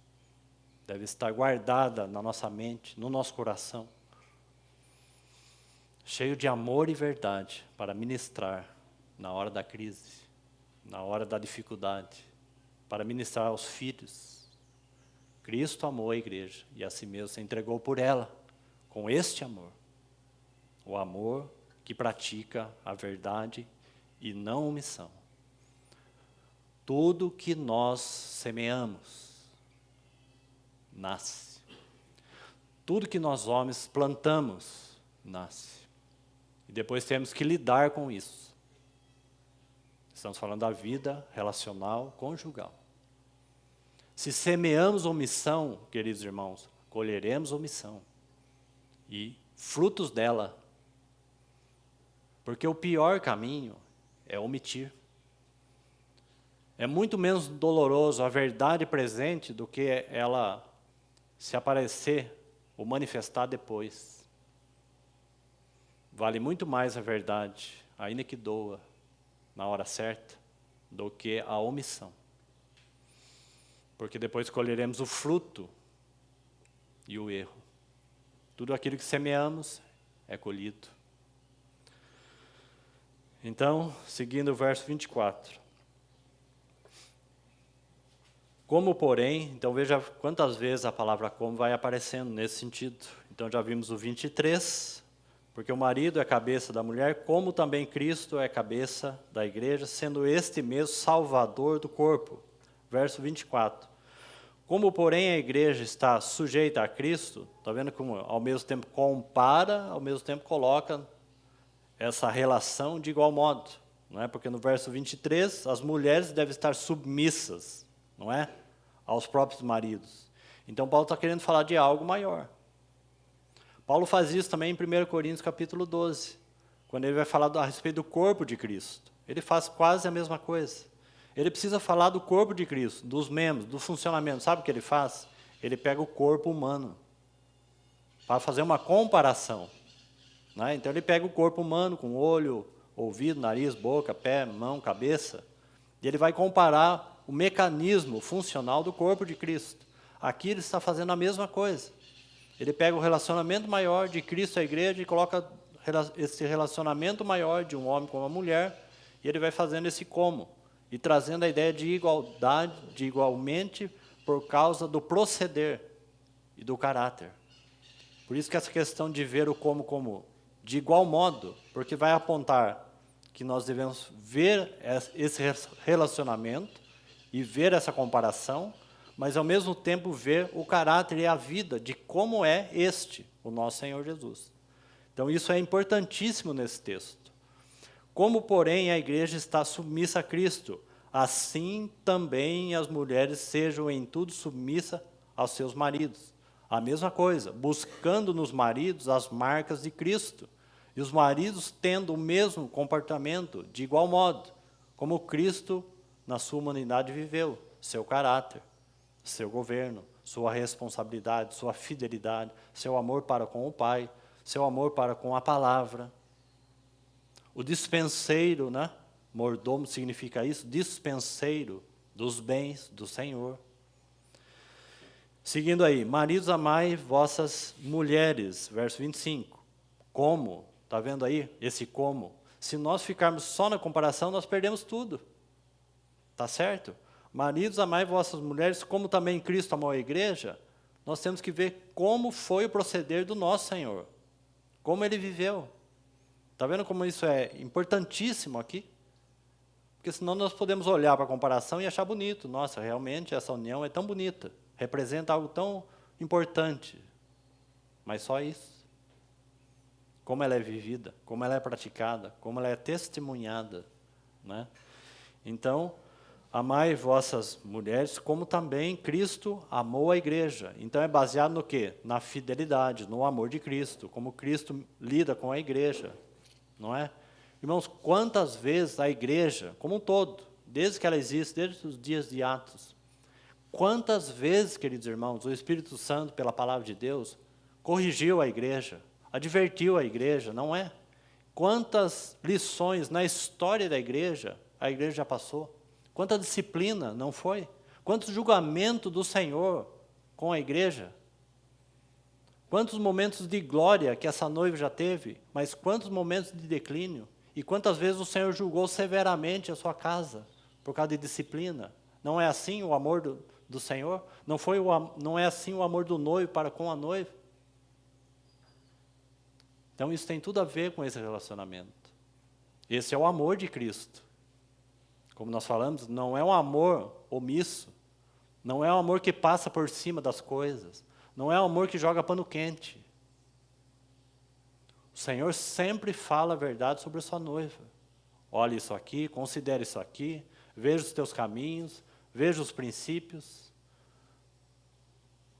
deve estar guardada na nossa mente, no nosso coração, cheio de amor e verdade para ministrar na hora da crise, na hora da dificuldade, para ministrar aos filhos. Cristo amou a igreja e a si mesmo se entregou por ela, com este amor. O amor que pratica a verdade e não omissão. Tudo que nós semeamos, nasce. Tudo que nós homens plantamos, nasce. E depois temos que lidar com isso. Estamos falando da vida relacional, conjugal. Se semeamos omissão, queridos irmãos, colheremos omissão. E frutos dela. Porque o pior caminho é omitir. É muito menos doloroso a verdade presente do que ela se aparecer ou manifestar depois. Vale muito mais a verdade, ainda que doa, na hora certa, do que a omissão. Porque depois colheremos o fruto e o erro. Tudo aquilo que semeamos é colhido. Então, seguindo o verso 24. Como, porém, então veja quantas vezes a palavra como vai aparecendo nesse sentido. Então já vimos o 23, porque o marido é cabeça da mulher, como também Cristo é cabeça da igreja, sendo este mesmo salvador do corpo. Verso 24. Como, porém, a igreja está sujeita a Cristo, está vendo como ao mesmo tempo compara, ao mesmo tempo coloca essa relação de igual modo. Não é? Porque no verso 23, as mulheres devem estar submissas, não é? Aos próprios maridos. Então, Paulo está querendo falar de algo maior. Paulo faz isso também em 1 Coríntios capítulo 12, quando ele vai falar a respeito do corpo de Cristo. Ele faz quase a mesma coisa. Ele precisa falar do corpo de Cristo, dos membros, do funcionamento. Sabe o que ele faz? Ele pega o corpo humano para fazer uma comparação. Né? Então ele pega o corpo humano com olho, ouvido, nariz, boca, pé, mão, cabeça, e ele vai comparar o mecanismo funcional do corpo de Cristo. Aqui ele está fazendo a mesma coisa. Ele pega o relacionamento maior de Cristo à igreja e coloca esse relacionamento maior de um homem com uma mulher, e ele vai fazendo esse como. E trazendo a ideia de igualdade, de igualmente, por causa do proceder e do caráter. Por isso que essa questão de ver o como de igual modo, porque vai apontar que nós devemos ver esse relacionamento e ver essa comparação, mas ao mesmo tempo ver o caráter e a vida de como é o nosso Senhor Jesus. Então isso é importantíssimo nesse texto. Como, porém, a igreja está submissa a Cristo, assim também as mulheres sejam em tudo submissas aos seus maridos. A mesma coisa, buscando nos maridos as marcas de Cristo. E os maridos tendo o mesmo comportamento, de igual modo, como Cristo na sua humanidade viveu, seu caráter, seu governo, sua responsabilidade, sua fidelidade, seu amor para com o Pai, seu amor para com a palavra. O dispenseiro, né? Mordomo significa isso, dispenseiro dos bens do Senhor. Seguindo aí, maridos, amai vossas mulheres, verso 25. Como? Está vendo aí esse como? Se nós ficarmos só na comparação, nós perdemos tudo. Está certo? Maridos, amai vossas mulheres, como também Cristo amou a igreja. Nós temos que ver como foi o proceder do nosso Senhor. Como Ele viveu. Está vendo como isso é importantíssimo aqui? Porque senão nós podemos olhar para a comparação e achar bonito. Nossa, realmente essa união é tão bonita. Representa algo tão importante. Mas só isso. Como ela é vivida, como ela é praticada, como ela é testemunhada. Né? Então, amai vossas mulheres, como também Cristo amou a igreja. Então é baseado no quê? Na fidelidade, no amor de Cristo. Como Cristo lida com a igreja. Não é? Irmãos, quantas vezes a igreja, como um todo, desde que ela existe, desde os dias de Atos, Quantas vezes, queridos irmãos, o Espírito Santo, pela palavra de Deus, corrigiu a igreja, advertiu a igreja, não é? Quantas lições na história da igreja a igreja já passou? Quanta disciplina, não foi? Quanto julgamento do Senhor com a igreja? Quantos momentos de glória que essa noiva já teve, mas quantos momentos de declínio? E quantas vezes o Senhor julgou severamente a sua casa por causa de disciplina? Não é assim o amor do Senhor? Não é assim o amor do noivo para com a noiva? Então isso tem tudo a ver com esse relacionamento. Esse é o amor de Cristo. Como nós falamos, não é um amor omisso. Não é um amor que passa por cima das coisas. Não é um amor que joga pano quente. O Senhor sempre fala a verdade sobre a sua noiva. Olhe isso aqui, considere isso aqui, veja os teus caminhos, veja os princípios.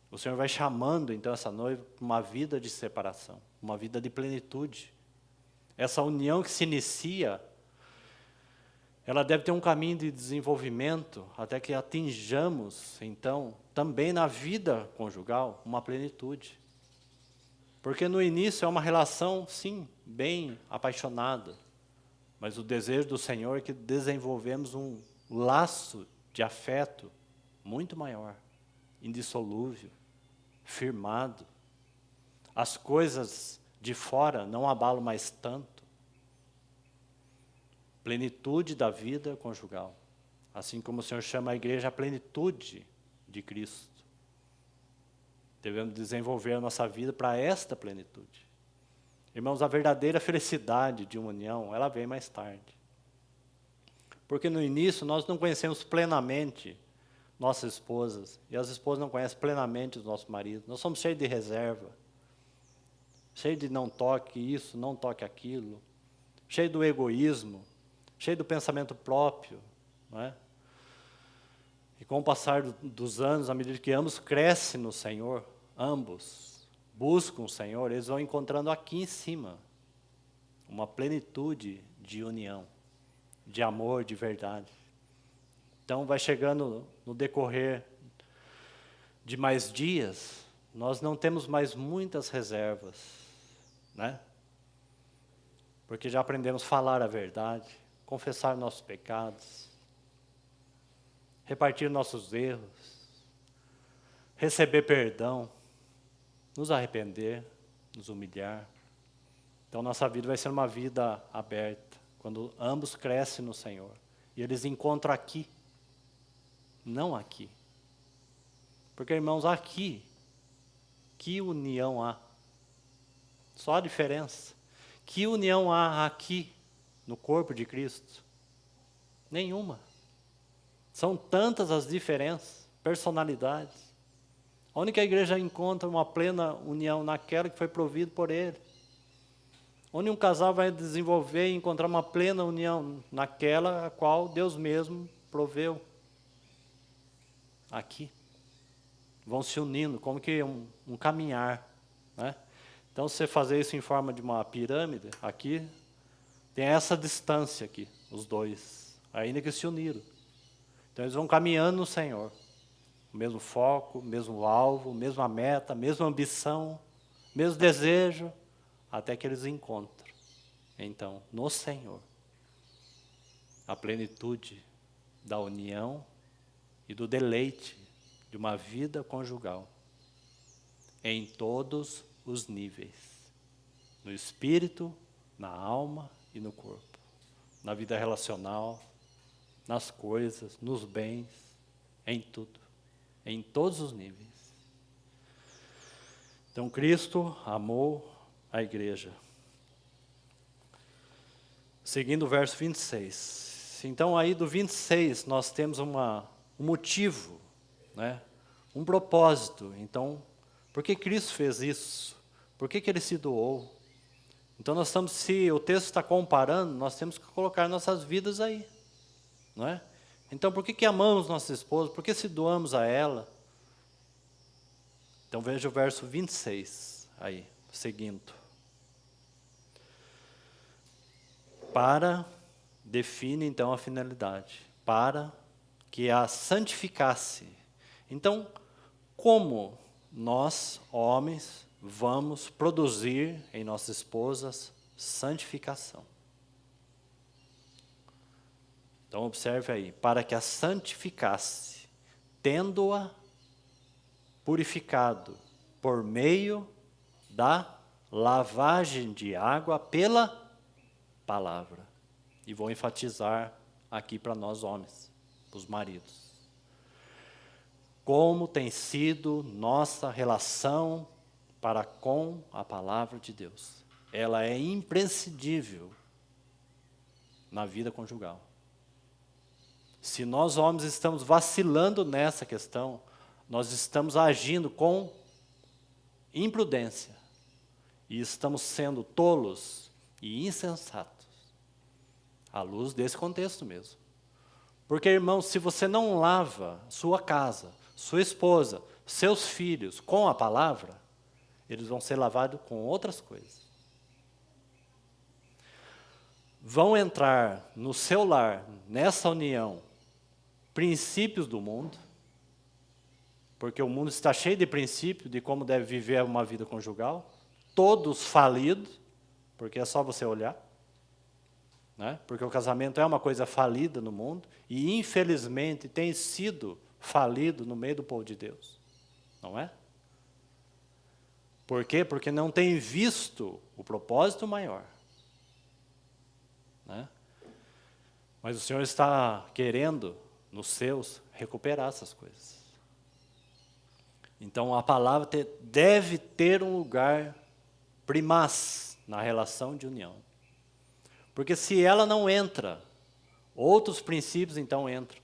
O Senhor vai chamando então essa noiva para uma vida de separação, uma vida de plenitude. Essa união que se inicia, ela deve ter um caminho de desenvolvimento até que atinjamos, então, também na vida conjugal, uma plenitude. Porque no início é uma relação, sim, bem apaixonada, mas o desejo do Senhor é que desenvolvemos um laço de afeto muito maior, indissolúvel, firmado. As coisas de fora não abalam mais tanto. Plenitude da vida conjugal. Assim como o Senhor chama a igreja a plenitude de Cristo. Devemos desenvolver a nossa vida para esta plenitude. Irmãos, a verdadeira felicidade de uma união, ela vem mais tarde. Porque no início nós não conhecemos plenamente nossas esposas, e as esposas não conhecem plenamente os nossos maridos. Nós somos cheios de reserva, cheios de não toque isso, não toque aquilo, cheios do egoísmo, cheio do pensamento próprio, não é? E com o passar dos anos, à medida que ambos crescem no Senhor, ambos buscam o Senhor, eles vão encontrando aqui em cima uma plenitude de união, de amor, de verdade. Então vai chegando no decorrer de mais dias, nós não temos mais muitas reservas, né? Porque já aprendemos a falar a verdade, confessar nossos pecados, repartir nossos erros, receber perdão, nos arrepender, nos humilhar. Então nossa vida vai ser uma vida aberta, quando ambos crescem no Senhor. E eles encontram aqui, não aqui. Porque, irmãos, aqui, que união há? Só a diferença. Que união há aqui, no corpo de Cristo? Nenhuma. São tantas as diferenças, personalidades. A única igreja encontra uma plena união naquela que foi provido por Ele. Onde um casal vai desenvolver e encontrar uma plena união naquela a qual Deus mesmo proveu. Aqui. Vão se unindo, como que um caminhar, né? Então, se você fazer isso em forma de uma pirâmide, aqui, tem essa distância aqui, os dois, ainda que se uniram. Então, eles vão caminhando no Senhor. O mesmo foco, mesmo alvo, mesma meta, mesma ambição, mesmo desejo, até que eles encontram, então, no Senhor, a plenitude da união e do deleite de uma vida conjugal, em todos os níveis, no espírito, na alma e no corpo, na vida relacional, nas coisas, nos bens, em tudo, em todos os níveis. Então Cristo amou a igreja. Seguindo o verso 26. Então aí do 26 nós temos um motivo, né? Um propósito. Então, por que Cristo fez isso? Por que Ele se doou? Então nós estamos, se o texto está comparando, nós temos que colocar nossas vidas aí, não é? Então por que amamos nossa esposa? Por que se doamos a ela? Então veja o verso 26 aí, seguindo. Define então a finalidade, para que a santificasse. Então, como nós, homens, vamos produzir em nossas esposas santificação? Então, observe aí, para que a santificasse, tendo-a purificado por meio da lavagem de água pela palavra. E vou enfatizar aqui para nós homens, para os maridos. Como tem sido nossa relação para com a palavra de Deus? Ela é imprescindível na vida conjugal. Se nós homens estamos vacilando nessa questão, nós estamos agindo com imprudência e estamos sendo tolos e insensatos, à luz desse contexto mesmo. Porque, irmão, se você não lava sua casa, sua esposa, seus filhos com a palavra, eles vão ser lavados com outras coisas. Vão entrar no seu lar, nessa união, princípios do mundo, porque o mundo está cheio de princípios de como deve viver uma vida conjugal, todos falidos, porque é só você olhar, né? Porque o casamento é uma coisa falida no mundo, e infelizmente tem sido falido no meio do povo de Deus, não é? Por quê? Porque não tem visto o propósito maior, né? Mas o Senhor está querendo, nos seus, recuperar essas coisas. Então, a palavra deve ter um lugar primaz na relação de união. Porque se ela não entra, outros princípios então entram.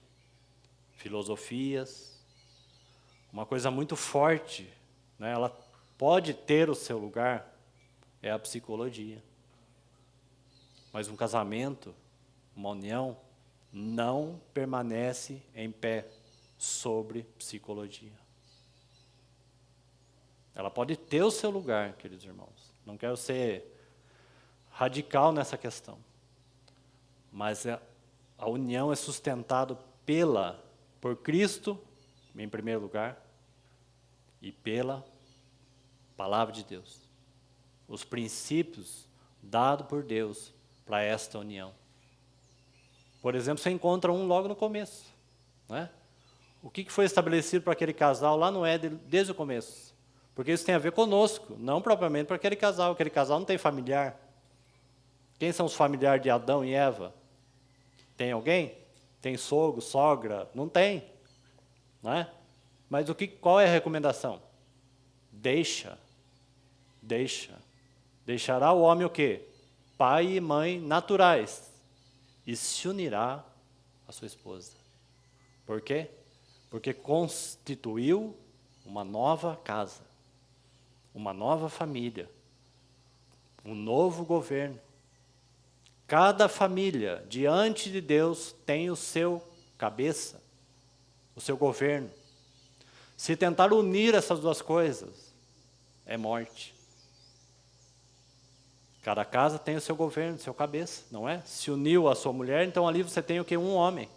Filosofias, uma coisa muito forte, né? Ela pode ter o seu lugar, é a psicologia. Mas um casamento, uma união, não permanece em pé sobre psicologia. Ela pode ter o seu lugar, queridos irmãos. Não quero ser radical nessa questão. Mas a união é sustentada por Cristo, em primeiro lugar, e pela palavra de Deus. Os princípios dados por Deus para esta união. Por exemplo, você encontra um logo no começo, né? O que foi estabelecido para aquele casal lá no Éden desde o começo? Porque isso tem a ver conosco, não propriamente para aquele casal. Aquele casal não tem familiar. Quem são os familiares de Adão e Eva? Tem alguém? Tem sogro, sogra? Não tem, não é? Mas qual é a recomendação? Deixará o homem o quê? Pai e mãe naturais, e se unirá à sua esposa. Por quê? Porque constituiu uma nova casa, uma nova família, um novo governo. Cada família, diante de Deus, tem o seu cabeça, o seu governo. Se tentar unir essas duas coisas, é morte. Cada casa tem o seu governo, o seu cabeça, não é? Se uniu a sua mulher, então ali você tem o quê? Um homem.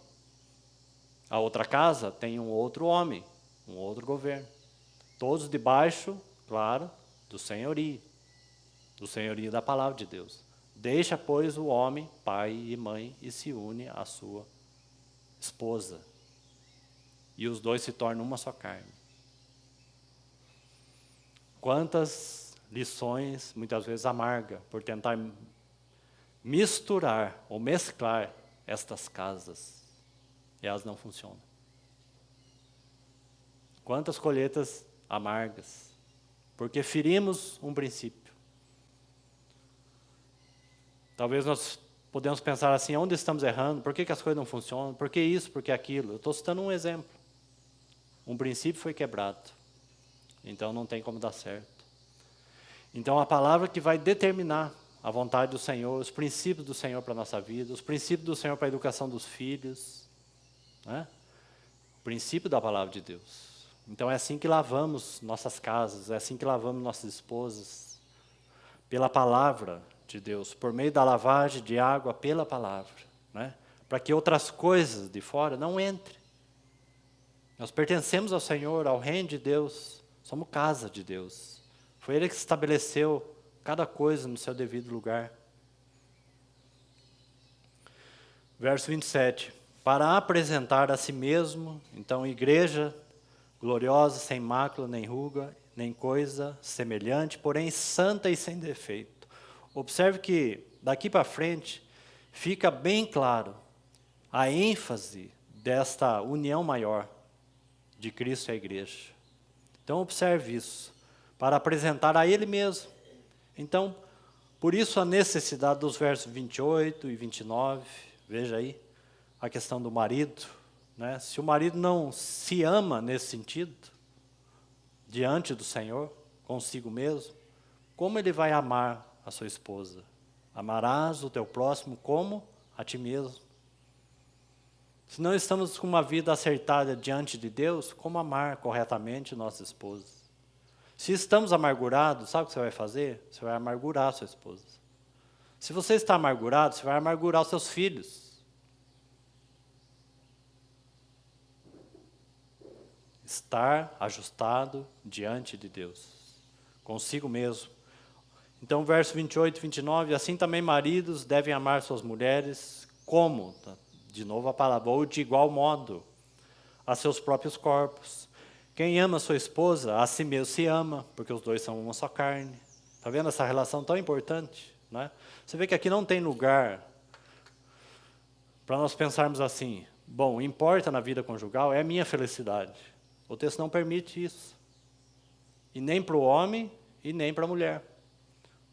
A outra casa tem um outro homem, um outro governo. Todos debaixo, claro, do senhorio da palavra de Deus. Deixa, pois, o homem, pai e mãe, e se une à sua esposa. E os dois se tornam uma só carne. Quantas lições, muitas vezes amargas, por tentar misturar ou mesclar estas casas. E elas não funcionam. Quantas colheitas amargas, porque ferimos um princípio. Talvez nós podemos pensar assim, onde estamos errando? Por que as coisas não funcionam? Por que isso? Por que aquilo? Eu estou citando um exemplo. Um princípio foi quebrado. Então não tem como dar certo. Então a palavra que vai determinar a vontade do Senhor, os princípios do Senhor para a nossa vida, os princípios do Senhor para a educação dos filhos, né? O princípio da palavra de Deus. Então é assim que lavamos nossas casas, é assim que lavamos nossas esposas, pela palavra de Deus, por meio da lavagem de água pela palavra, né? Para que outras coisas de fora não entrem. Nós pertencemos ao Senhor, ao reino de Deus, somos casa de Deus. Foi Ele que estabeleceu cada coisa no seu devido lugar. Verso 27. Para apresentar a si mesmo, então, igreja gloriosa, sem mácula, nem ruga, nem coisa semelhante, porém santa e sem defeito. Observe que, daqui para frente, fica bem claro a ênfase desta união maior de Cristo e a igreja. Então, observe isso, para apresentar a Ele mesmo. Então, por isso a necessidade dos versos 28 e 29, veja aí, a questão do marido, né? Se o marido não se ama nesse sentido, diante do Senhor, consigo mesmo, como ele vai amar a sua esposa? Amarás o teu próximo como a ti mesmo. Se não estamos com uma vida acertada diante de Deus, como amar corretamente nossa esposa? Se estamos amargurados, sabe o que você vai fazer? Você vai amargurar a sua esposa. Se você está amargurado, você vai amargurar os seus filhos. Estar ajustado diante de Deus, consigo mesmo. Então, verso 28 e 29, assim também maridos devem amar suas mulheres como, de novo a palavra, ou de igual modo, a seus próprios corpos. Quem ama sua esposa, a si mesmo se ama, porque os dois são uma só carne. Está vendo essa relação tão importante? Né? Você vê que aqui não tem lugar para nós pensarmos assim, bom, importa na vida conjugal é a minha felicidade. O texto não permite isso. E nem para o homem e nem para a mulher.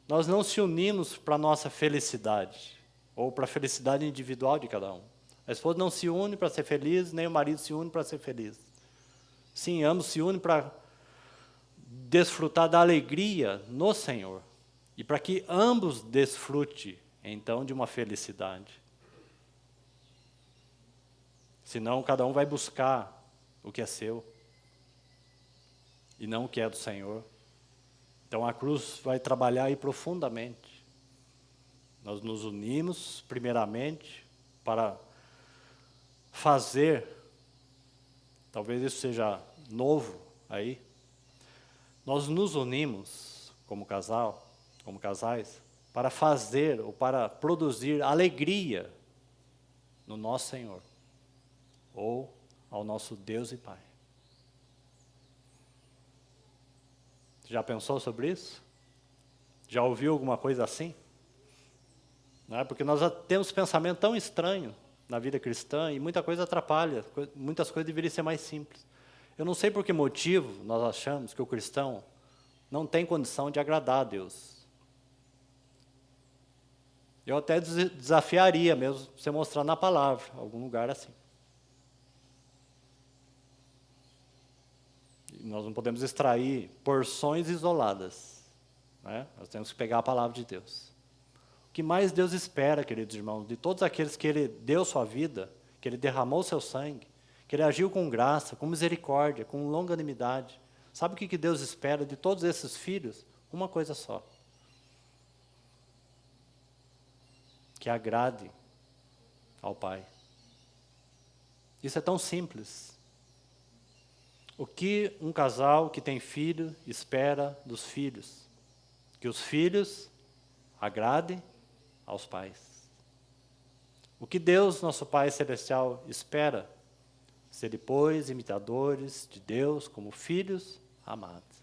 Nós não se unimos para a nossa felicidade, ou para a felicidade individual de cada um. A esposa não se une para ser feliz, nem o marido se une para ser feliz. Sim, ambos se unem para desfrutar da alegria no Senhor. E para que ambos desfrute, então, de uma felicidade. Senão, cada um vai buscar o que é seu. E não o que é do Senhor. Então a cruz vai trabalhar aí profundamente. Nós nos unimos, primeiramente, para fazer, talvez isso seja novo aí, nós nos unimos como casal, como casais, para fazer ou para produzir alegria no nosso Senhor, ou ao nosso Deus e Pai. Já pensou sobre isso? Já ouviu alguma coisa assim? Não é? Porque nós temos pensamento tão estranho na vida cristã e muita coisa atrapalha, muitas coisas deveriam ser mais simples. Eu não sei por que motivo nós achamos que o cristão não tem condição de agradar a Deus. Eu até desafiaria mesmo você mostrar na palavra, algum lugar assim. Nós não podemos extrair porções isoladas. Né? Nós temos que pegar a palavra de Deus. O que mais Deus espera, queridos irmãos, de todos aqueles que Ele deu sua vida, que Ele derramou seu sangue, que Ele agiu com graça, com misericórdia, com longanimidade. Sabe o que Deus espera de todos esses filhos? Uma coisa só. Que agrade ao Pai. Isso é tão simples. O que um casal que tem filho espera dos filhos? Que os filhos agradem aos pais. O que Deus, nosso Pai Celestial, espera? Ser depois imitadores de Deus como filhos amados.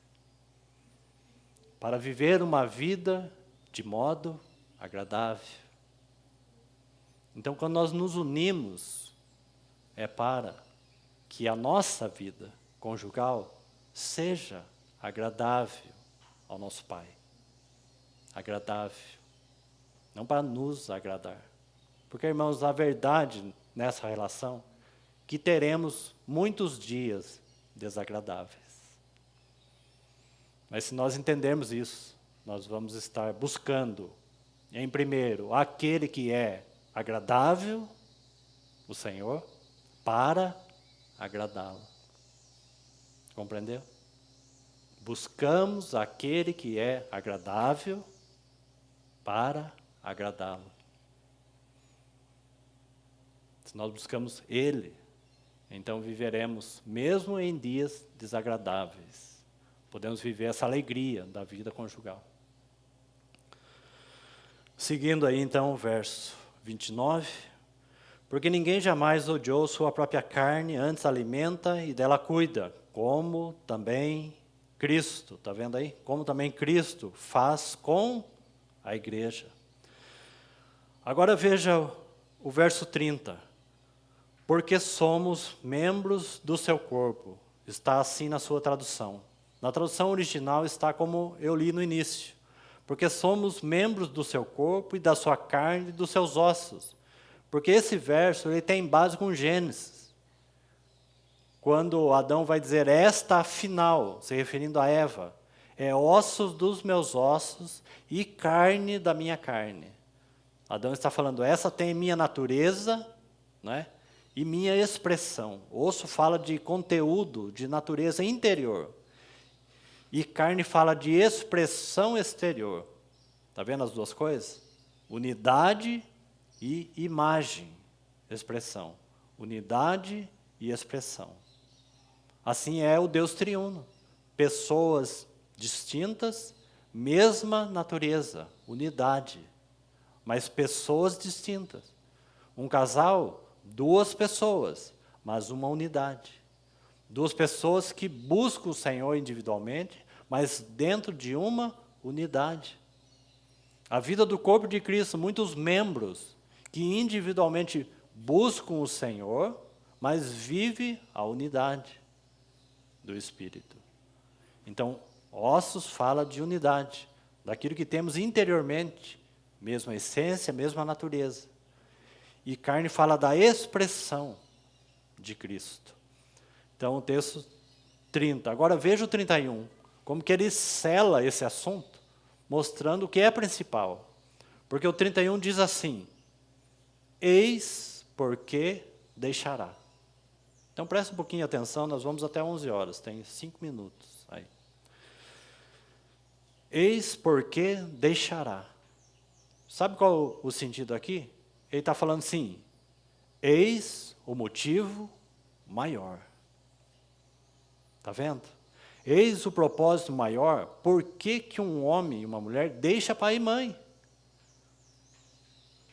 Para viver uma vida de modo agradável. Então, quando nós nos unimos, é para que a nossa vida conjugal seja agradável ao nosso Pai. Agradável. Não para nos agradar. Porque, irmãos, a verdade nessa relação, que teremos muitos dias desagradáveis. Mas se nós entendermos isso, nós vamos estar buscando, em primeiro, aquele que é agradável, o Senhor, para agradá-lo. Compreendeu? Buscamos aquele que é agradável para agradá-lo. Se nós buscamos Ele, Então viveremos, mesmo em dias desagradáveis, podemos viver essa alegria da vida conjugal. Seguindo aí então o verso 29, porque ninguém jamais odiou sua própria carne, antes alimenta e dela cuida, como também Cristo, está vendo aí? Como também Cristo faz com a igreja. Agora veja o verso 30. Porque somos membros do seu corpo. Está assim na sua tradução. Na tradução original está como eu li no início. Porque somos membros do seu corpo e da sua carne e dos seus ossos. Porque esse verso ele tem base com Gênesis. Quando Adão vai dizer, esta afinal, se referindo a Eva, é ossos dos meus ossos e carne da minha carne. Adão está falando, essa tem minha natureza, né, e minha expressão. Osso fala de conteúdo, de natureza interior. E carne fala de expressão exterior. Está vendo as duas coisas? Unidade e imagem, expressão. Unidade e expressão. Assim é o Deus triuno. Pessoas distintas, mesma natureza, unidade. Mas pessoas distintas. Um casal, duas pessoas, mas uma unidade. Duas pessoas que buscam o Senhor individualmente, mas dentro de uma unidade. A vida do corpo de Cristo, muitos membros que individualmente buscam o Senhor, mas vive a unidade do Espírito. Então, ossos fala de unidade, daquilo que temos interiormente, mesma essência, mesma natureza. E carne fala da expressão de Cristo. Então, o texto 30. Agora veja o 31, como que ele sela esse assunto, mostrando o que é principal. Porque o 31 diz assim, eis porque deixará. Então, preste um pouquinho de atenção, nós vamos até 11 horas, tem 5 minutos aí. Eis porque deixará. Sabe qual o sentido aqui? Ele está falando assim, eis o motivo maior. Está vendo? Eis o propósito maior, por que um homem e uma mulher deixa pai e mãe?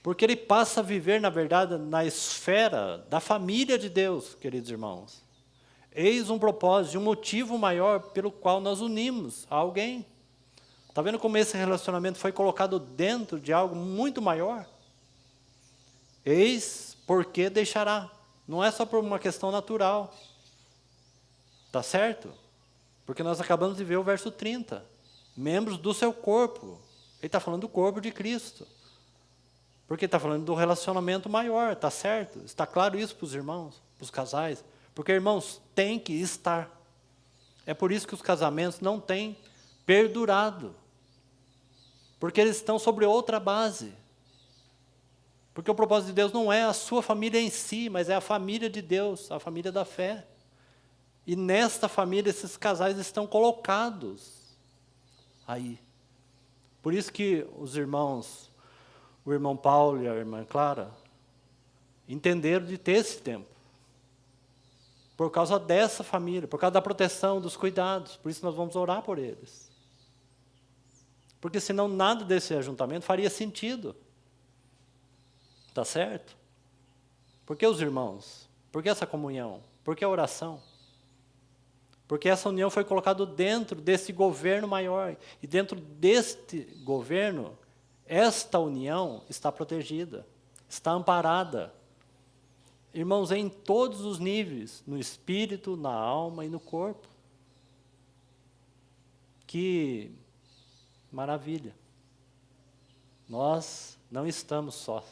Porque ele passa a viver, na verdade, na esfera da família de Deus, queridos irmãos. Eis um propósito, um motivo maior pelo qual nós unimos a alguém. Está vendo como esse relacionamento foi colocado dentro de algo muito maior? Eis porque deixará. Não é só por uma questão natural. Está certo? Porque nós acabamos de ver o verso 30. Membros do seu corpo. Ele está falando do corpo de Cristo. Porque ele está falando do relacionamento maior, está certo? Está claro isso para os irmãos, para os casais? Porque, irmãos, tem que estar. É por isso que os casamentos não têm perdurado. Porque eles estão sobre outra base. Porque o propósito de Deus não é a sua família em si, mas é a família de Deus, a família da fé. E nesta família esses casais estão colocados aí. Por isso que os irmãos, o irmão Paulo e a irmã Clara, entenderam de ter esse tempo. Por causa dessa família, por causa da proteção, dos cuidados. Por isso nós vamos orar por eles. Porque senão nada desse ajuntamento faria sentido. Está certo? Por que os irmãos? Por que essa comunhão? Por que a oração? Porque essa união foi colocada dentro desse governo maior. E dentro deste governo, esta união está protegida, está amparada. Irmãos, em todos os níveis, no espírito, na alma e no corpo. Que maravilha. Nós não estamos só.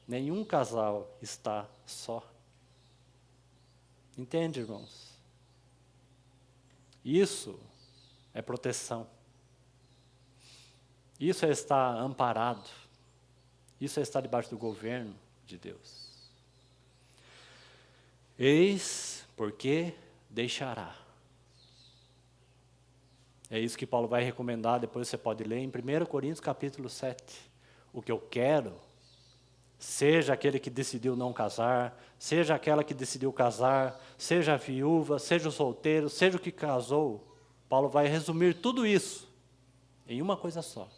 Nenhum casal está só. Entende, irmãos? Isso é proteção. Isso é estar amparado. Isso é estar debaixo do governo de Deus. Eis porque deixará. É isso que Paulo vai recomendar, depois você pode ler em 1 Coríntios capítulo 7. O que eu quero Seja aquele que decidiu não casar, seja aquela que decidiu casar, seja a viúva, seja o solteiro, seja o que casou, Paulo vai resumir tudo isso em uma coisa só.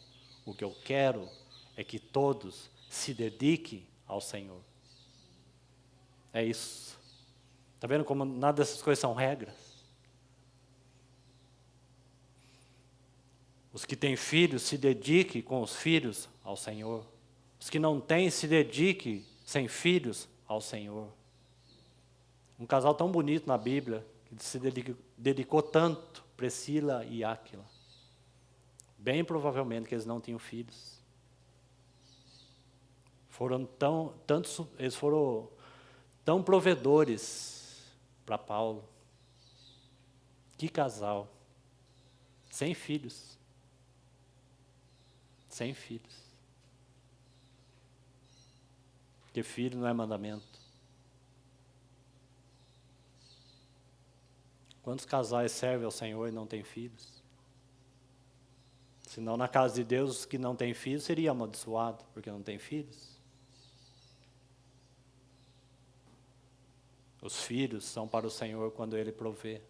O que eu quero é que todos se dediquem ao Senhor. É isso. Está vendo como nada dessas coisas são regras? Os que têm filhos, se dediquem com os filhos ao Senhor. Os que não têm, se dediquem sem filhos ao Senhor. Um casal tão bonito na Bíblia, que se dedicou tanto, Priscila e Áquila. Bem provavelmente que eles não tinham filhos. Eles foram tão provedores para Paulo. Que casal. Sem filhos. Sem filhos. Porque filho não é mandamento. Quantos casais servem ao Senhor e não têm filhos? Senão na casa de Deus, os que não têm filhos seria amaldiçoado, porque não tem filhos. Os filhos são para o Senhor quando Ele provê.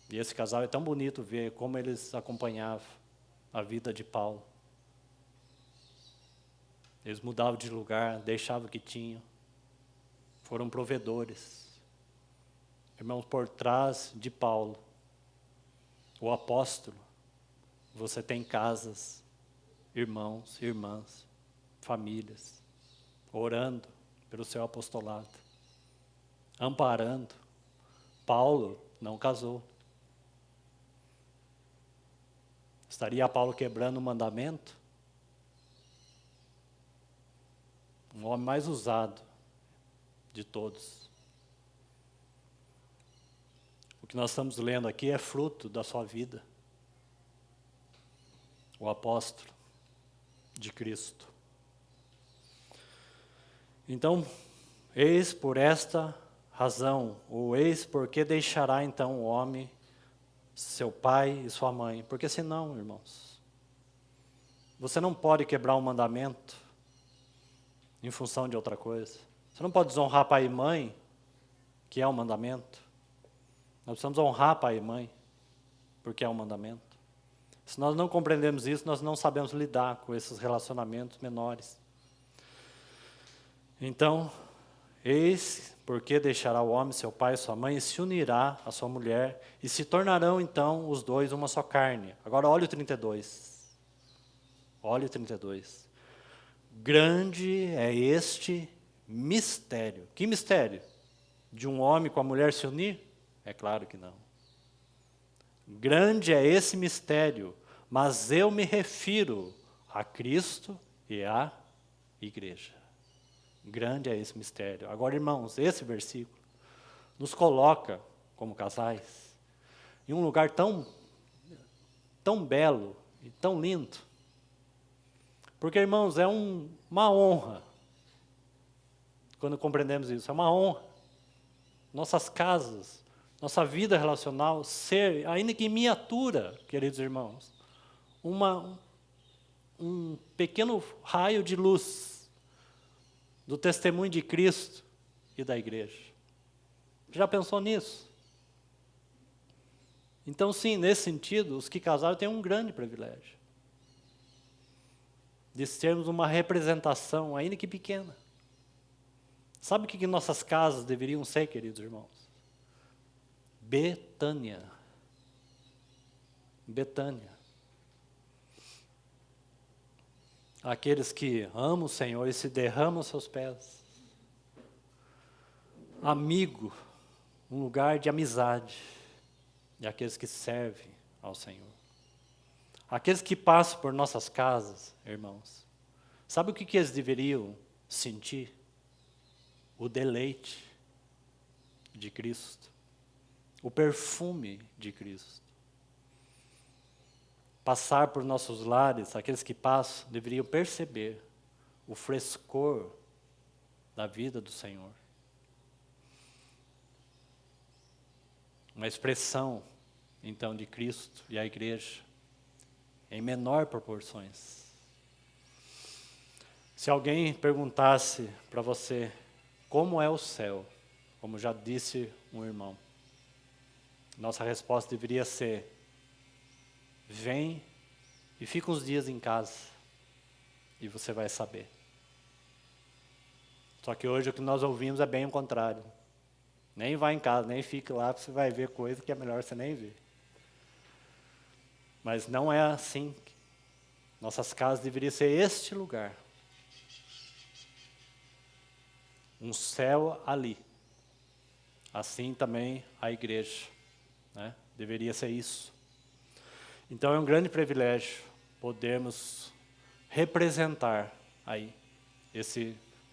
E esse casal é tão bonito ver como eles acompanhavam a vida de Paulo. Eles mudavam de lugar, deixavam o que tinham. Foram provedores. Irmãos, por trás de Paulo, o apóstolo, você tem casas, irmãos, irmãs, famílias, orando pelo seu apostolado, amparando. Paulo não casou. Estaria Paulo quebrando o mandamento? Um homem mais usado de todos. O que nós estamos lendo aqui é fruto da sua vida. O apóstolo de Cristo. Então, eis por esta razão, ou eis porque deixará então o homem seu pai e sua mãe. Porque senão, irmãos, você não pode quebrar um mandamento em função de outra coisa. Você não pode desonrar pai e mãe, que é um mandamento. Nós precisamos honrar pai e mãe, porque é um mandamento. Se nós não compreendemos isso, nós não sabemos lidar com esses relacionamentos menores. Então, eis porque deixará o homem seu pai e sua mãe e se unirá à sua mulher e se tornarão então os dois uma só carne. Agora olha o 32. Olha o 32. Grande é este mistério. Que mistério? De um homem com a mulher se unir? É claro que não. Grande é esse mistério, mas eu me refiro a Cristo e à igreja. Grande é esse mistério. Agora, irmãos, esse versículo nos coloca como casais em um lugar tão belo e tão lindo. Porque, irmãos, é uma honra quando compreendemos isso. É uma honra. Nossas casas, nossa vida relacional ser, ainda que em miniatura, queridos irmãos, um pequeno raio de luz do testemunho de Cristo e da igreja. Já pensou nisso? Então, sim, nesse sentido, os que casaram têm um grande privilégio de sermos uma representação, ainda que pequena. Sabe o que nossas casas deveriam ser, queridos irmãos? Betânia. Betânia. Aqueles que amam o Senhor e se derramam aos seus pés. Amigo, um lugar de amizade. E aqueles que servem ao Senhor. Aqueles que passam por nossas casas, irmãos, sabe o que eles deveriam sentir? O deleite de Cristo. O perfume de Cristo. Passar por nossos lares, aqueles que passam, deveriam perceber o frescor da vida do Senhor. Uma expressão, então, de Cristo e a igreja, em menor proporções. Se alguém perguntasse para você como é o céu, como já disse um irmão, nossa resposta deveria ser: vem e fica uns dias em casa e você vai saber. Só que hoje o que nós ouvimos é bem o contrário. Nem vai em casa, nem fique lá, você vai ver coisa que é melhor você nem ver. Mas não é assim. Nossas casas deveriam ser este lugar. Um céu ali. Assim também a igreja, né? Deveria ser isso. Então é um grande privilégio podermos representar aí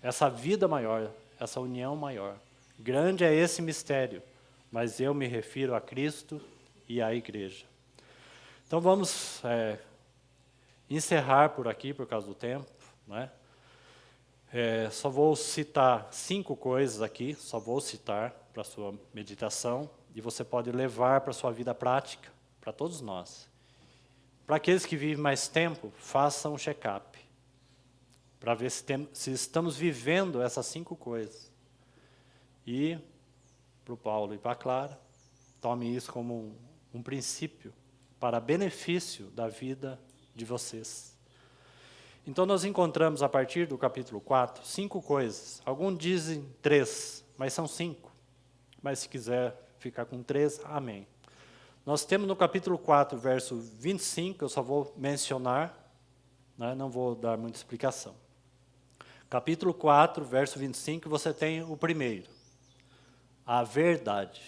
essa vida maior, essa união maior. Grande é esse mistério, mas eu me refiro a Cristo e à igreja. Então vamos encerrar por aqui, por causa do tempo, né? Só vou citar 5 coisas aqui, só vou citar para a sua meditação, e você pode levar para a sua vida prática, para todos nós. Para aqueles que vivem mais tempo, façam um check-up, para ver se estamos vivendo essas 5 coisas. E, para o Paulo e para a Clara, tome isso como um princípio para benefício da vida de vocês. Então nós encontramos a partir do capítulo 4, 5 coisas. Alguns dizem 3, mas são 5. Mas se quiser ficar com 3, amém. Nós temos no capítulo 4, verso 25, eu só vou mencionar, né, não vou dar muita explicação. Capítulo 4, verso 25, você tem o primeiro. A verdade.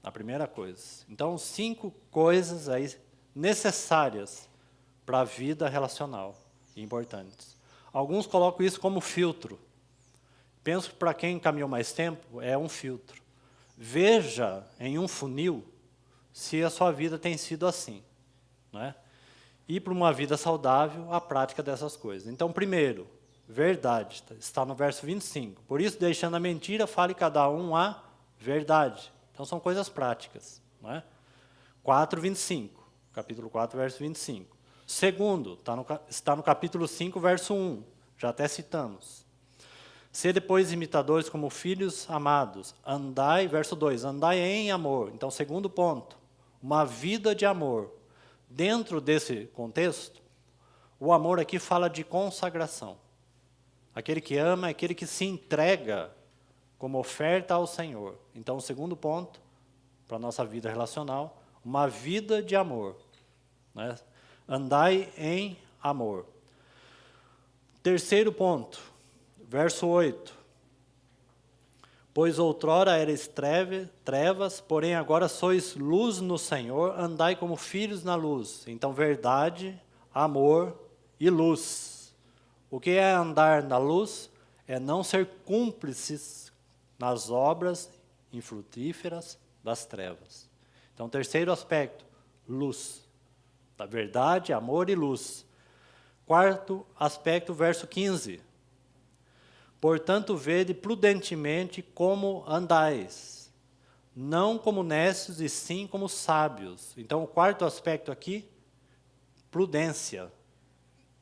A primeira coisa. Então, 5 coisas aí necessárias para a vida relacional, importantes. Alguns colocam isso como filtro. Penso que para quem caminhou mais tempo, é um filtro. Veja em um funil se a sua vida tem sido assim, né? E para uma vida saudável, a prática dessas coisas. Então, primeiro, verdade, está no verso 25. Por isso, deixando a mentira, fale cada um a verdade. Então, são coisas práticas, né? 4:25, capítulo 4, verso 25. Segundo, está no capítulo 5, verso 1, já até citamos. Sede, depois, imitadores como filhos amados, andai, verso 2, andai em amor. Então, segundo ponto, uma vida de amor. Dentro desse contexto, o amor aqui fala de consagração. Aquele que ama é aquele que se entrega como oferta ao Senhor. Então, o segundo ponto, para a nossa vida relacional, uma vida de amor, né? Andai em amor. Terceiro ponto, verso 8. Pois outrora erais trevas, porém agora sois luz no Senhor, andai como filhos na luz. Então, verdade, amor e luz. O que é andar na luz? É não ser cúmplices nas obras infrutíferas das trevas. Então, terceiro aspecto, luz. Da verdade, amor e luz. Quarto aspecto, verso 15. Portanto, vede prudentemente como andais, não como necios e sim como sábios. Então, o quarto aspecto aqui, prudência.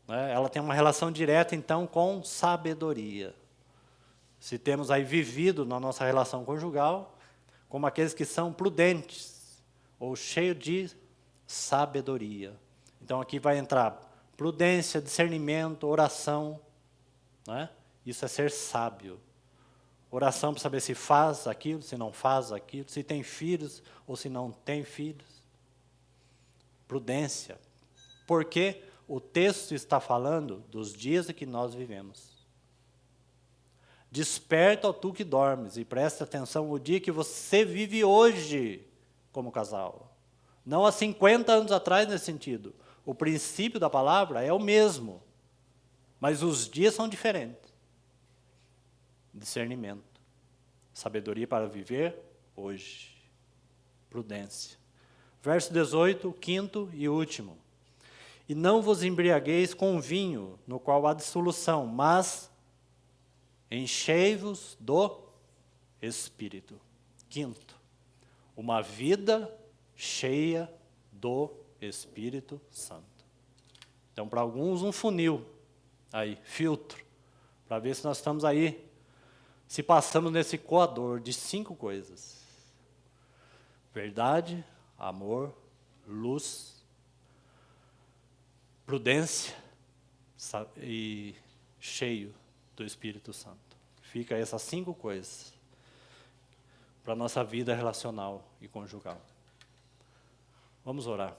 Né? Ela tem uma relação direta, então, com sabedoria. Se temos aí vivido na nossa relação conjugal, como aqueles que são prudentes, ou cheios de sabedoria. Então, aqui vai entrar prudência, discernimento, oração, né? Isso é ser sábio. Oração para saber se faz aquilo, se não faz aquilo, se tem filhos ou se não tem filhos. Prudência. Porque o texto está falando dos dias em que nós vivemos. Desperta, ó tu que dormes, e presta atenção o dia que você vive hoje como casal. Não há 50 anos atrás nesse sentido. O princípio da palavra é o mesmo, mas os dias são diferentes. Discernimento. Sabedoria para viver hoje. Prudência. Verso 18, quinto e último. E não vos embriagueis com vinho, no qual há dissolução, mas enchei-vos do Espírito. Quinto, uma vida cheia do Espírito Santo. Então, para alguns, um funil. aí, filtro, para ver se nós estamos aí, se passamos nesse coador de 5 coisas. Verdade, amor, luz, prudência e cheio do Espírito Santo. Fica essas 5 coisas para a nossa vida relacional e conjugal. Vamos orar.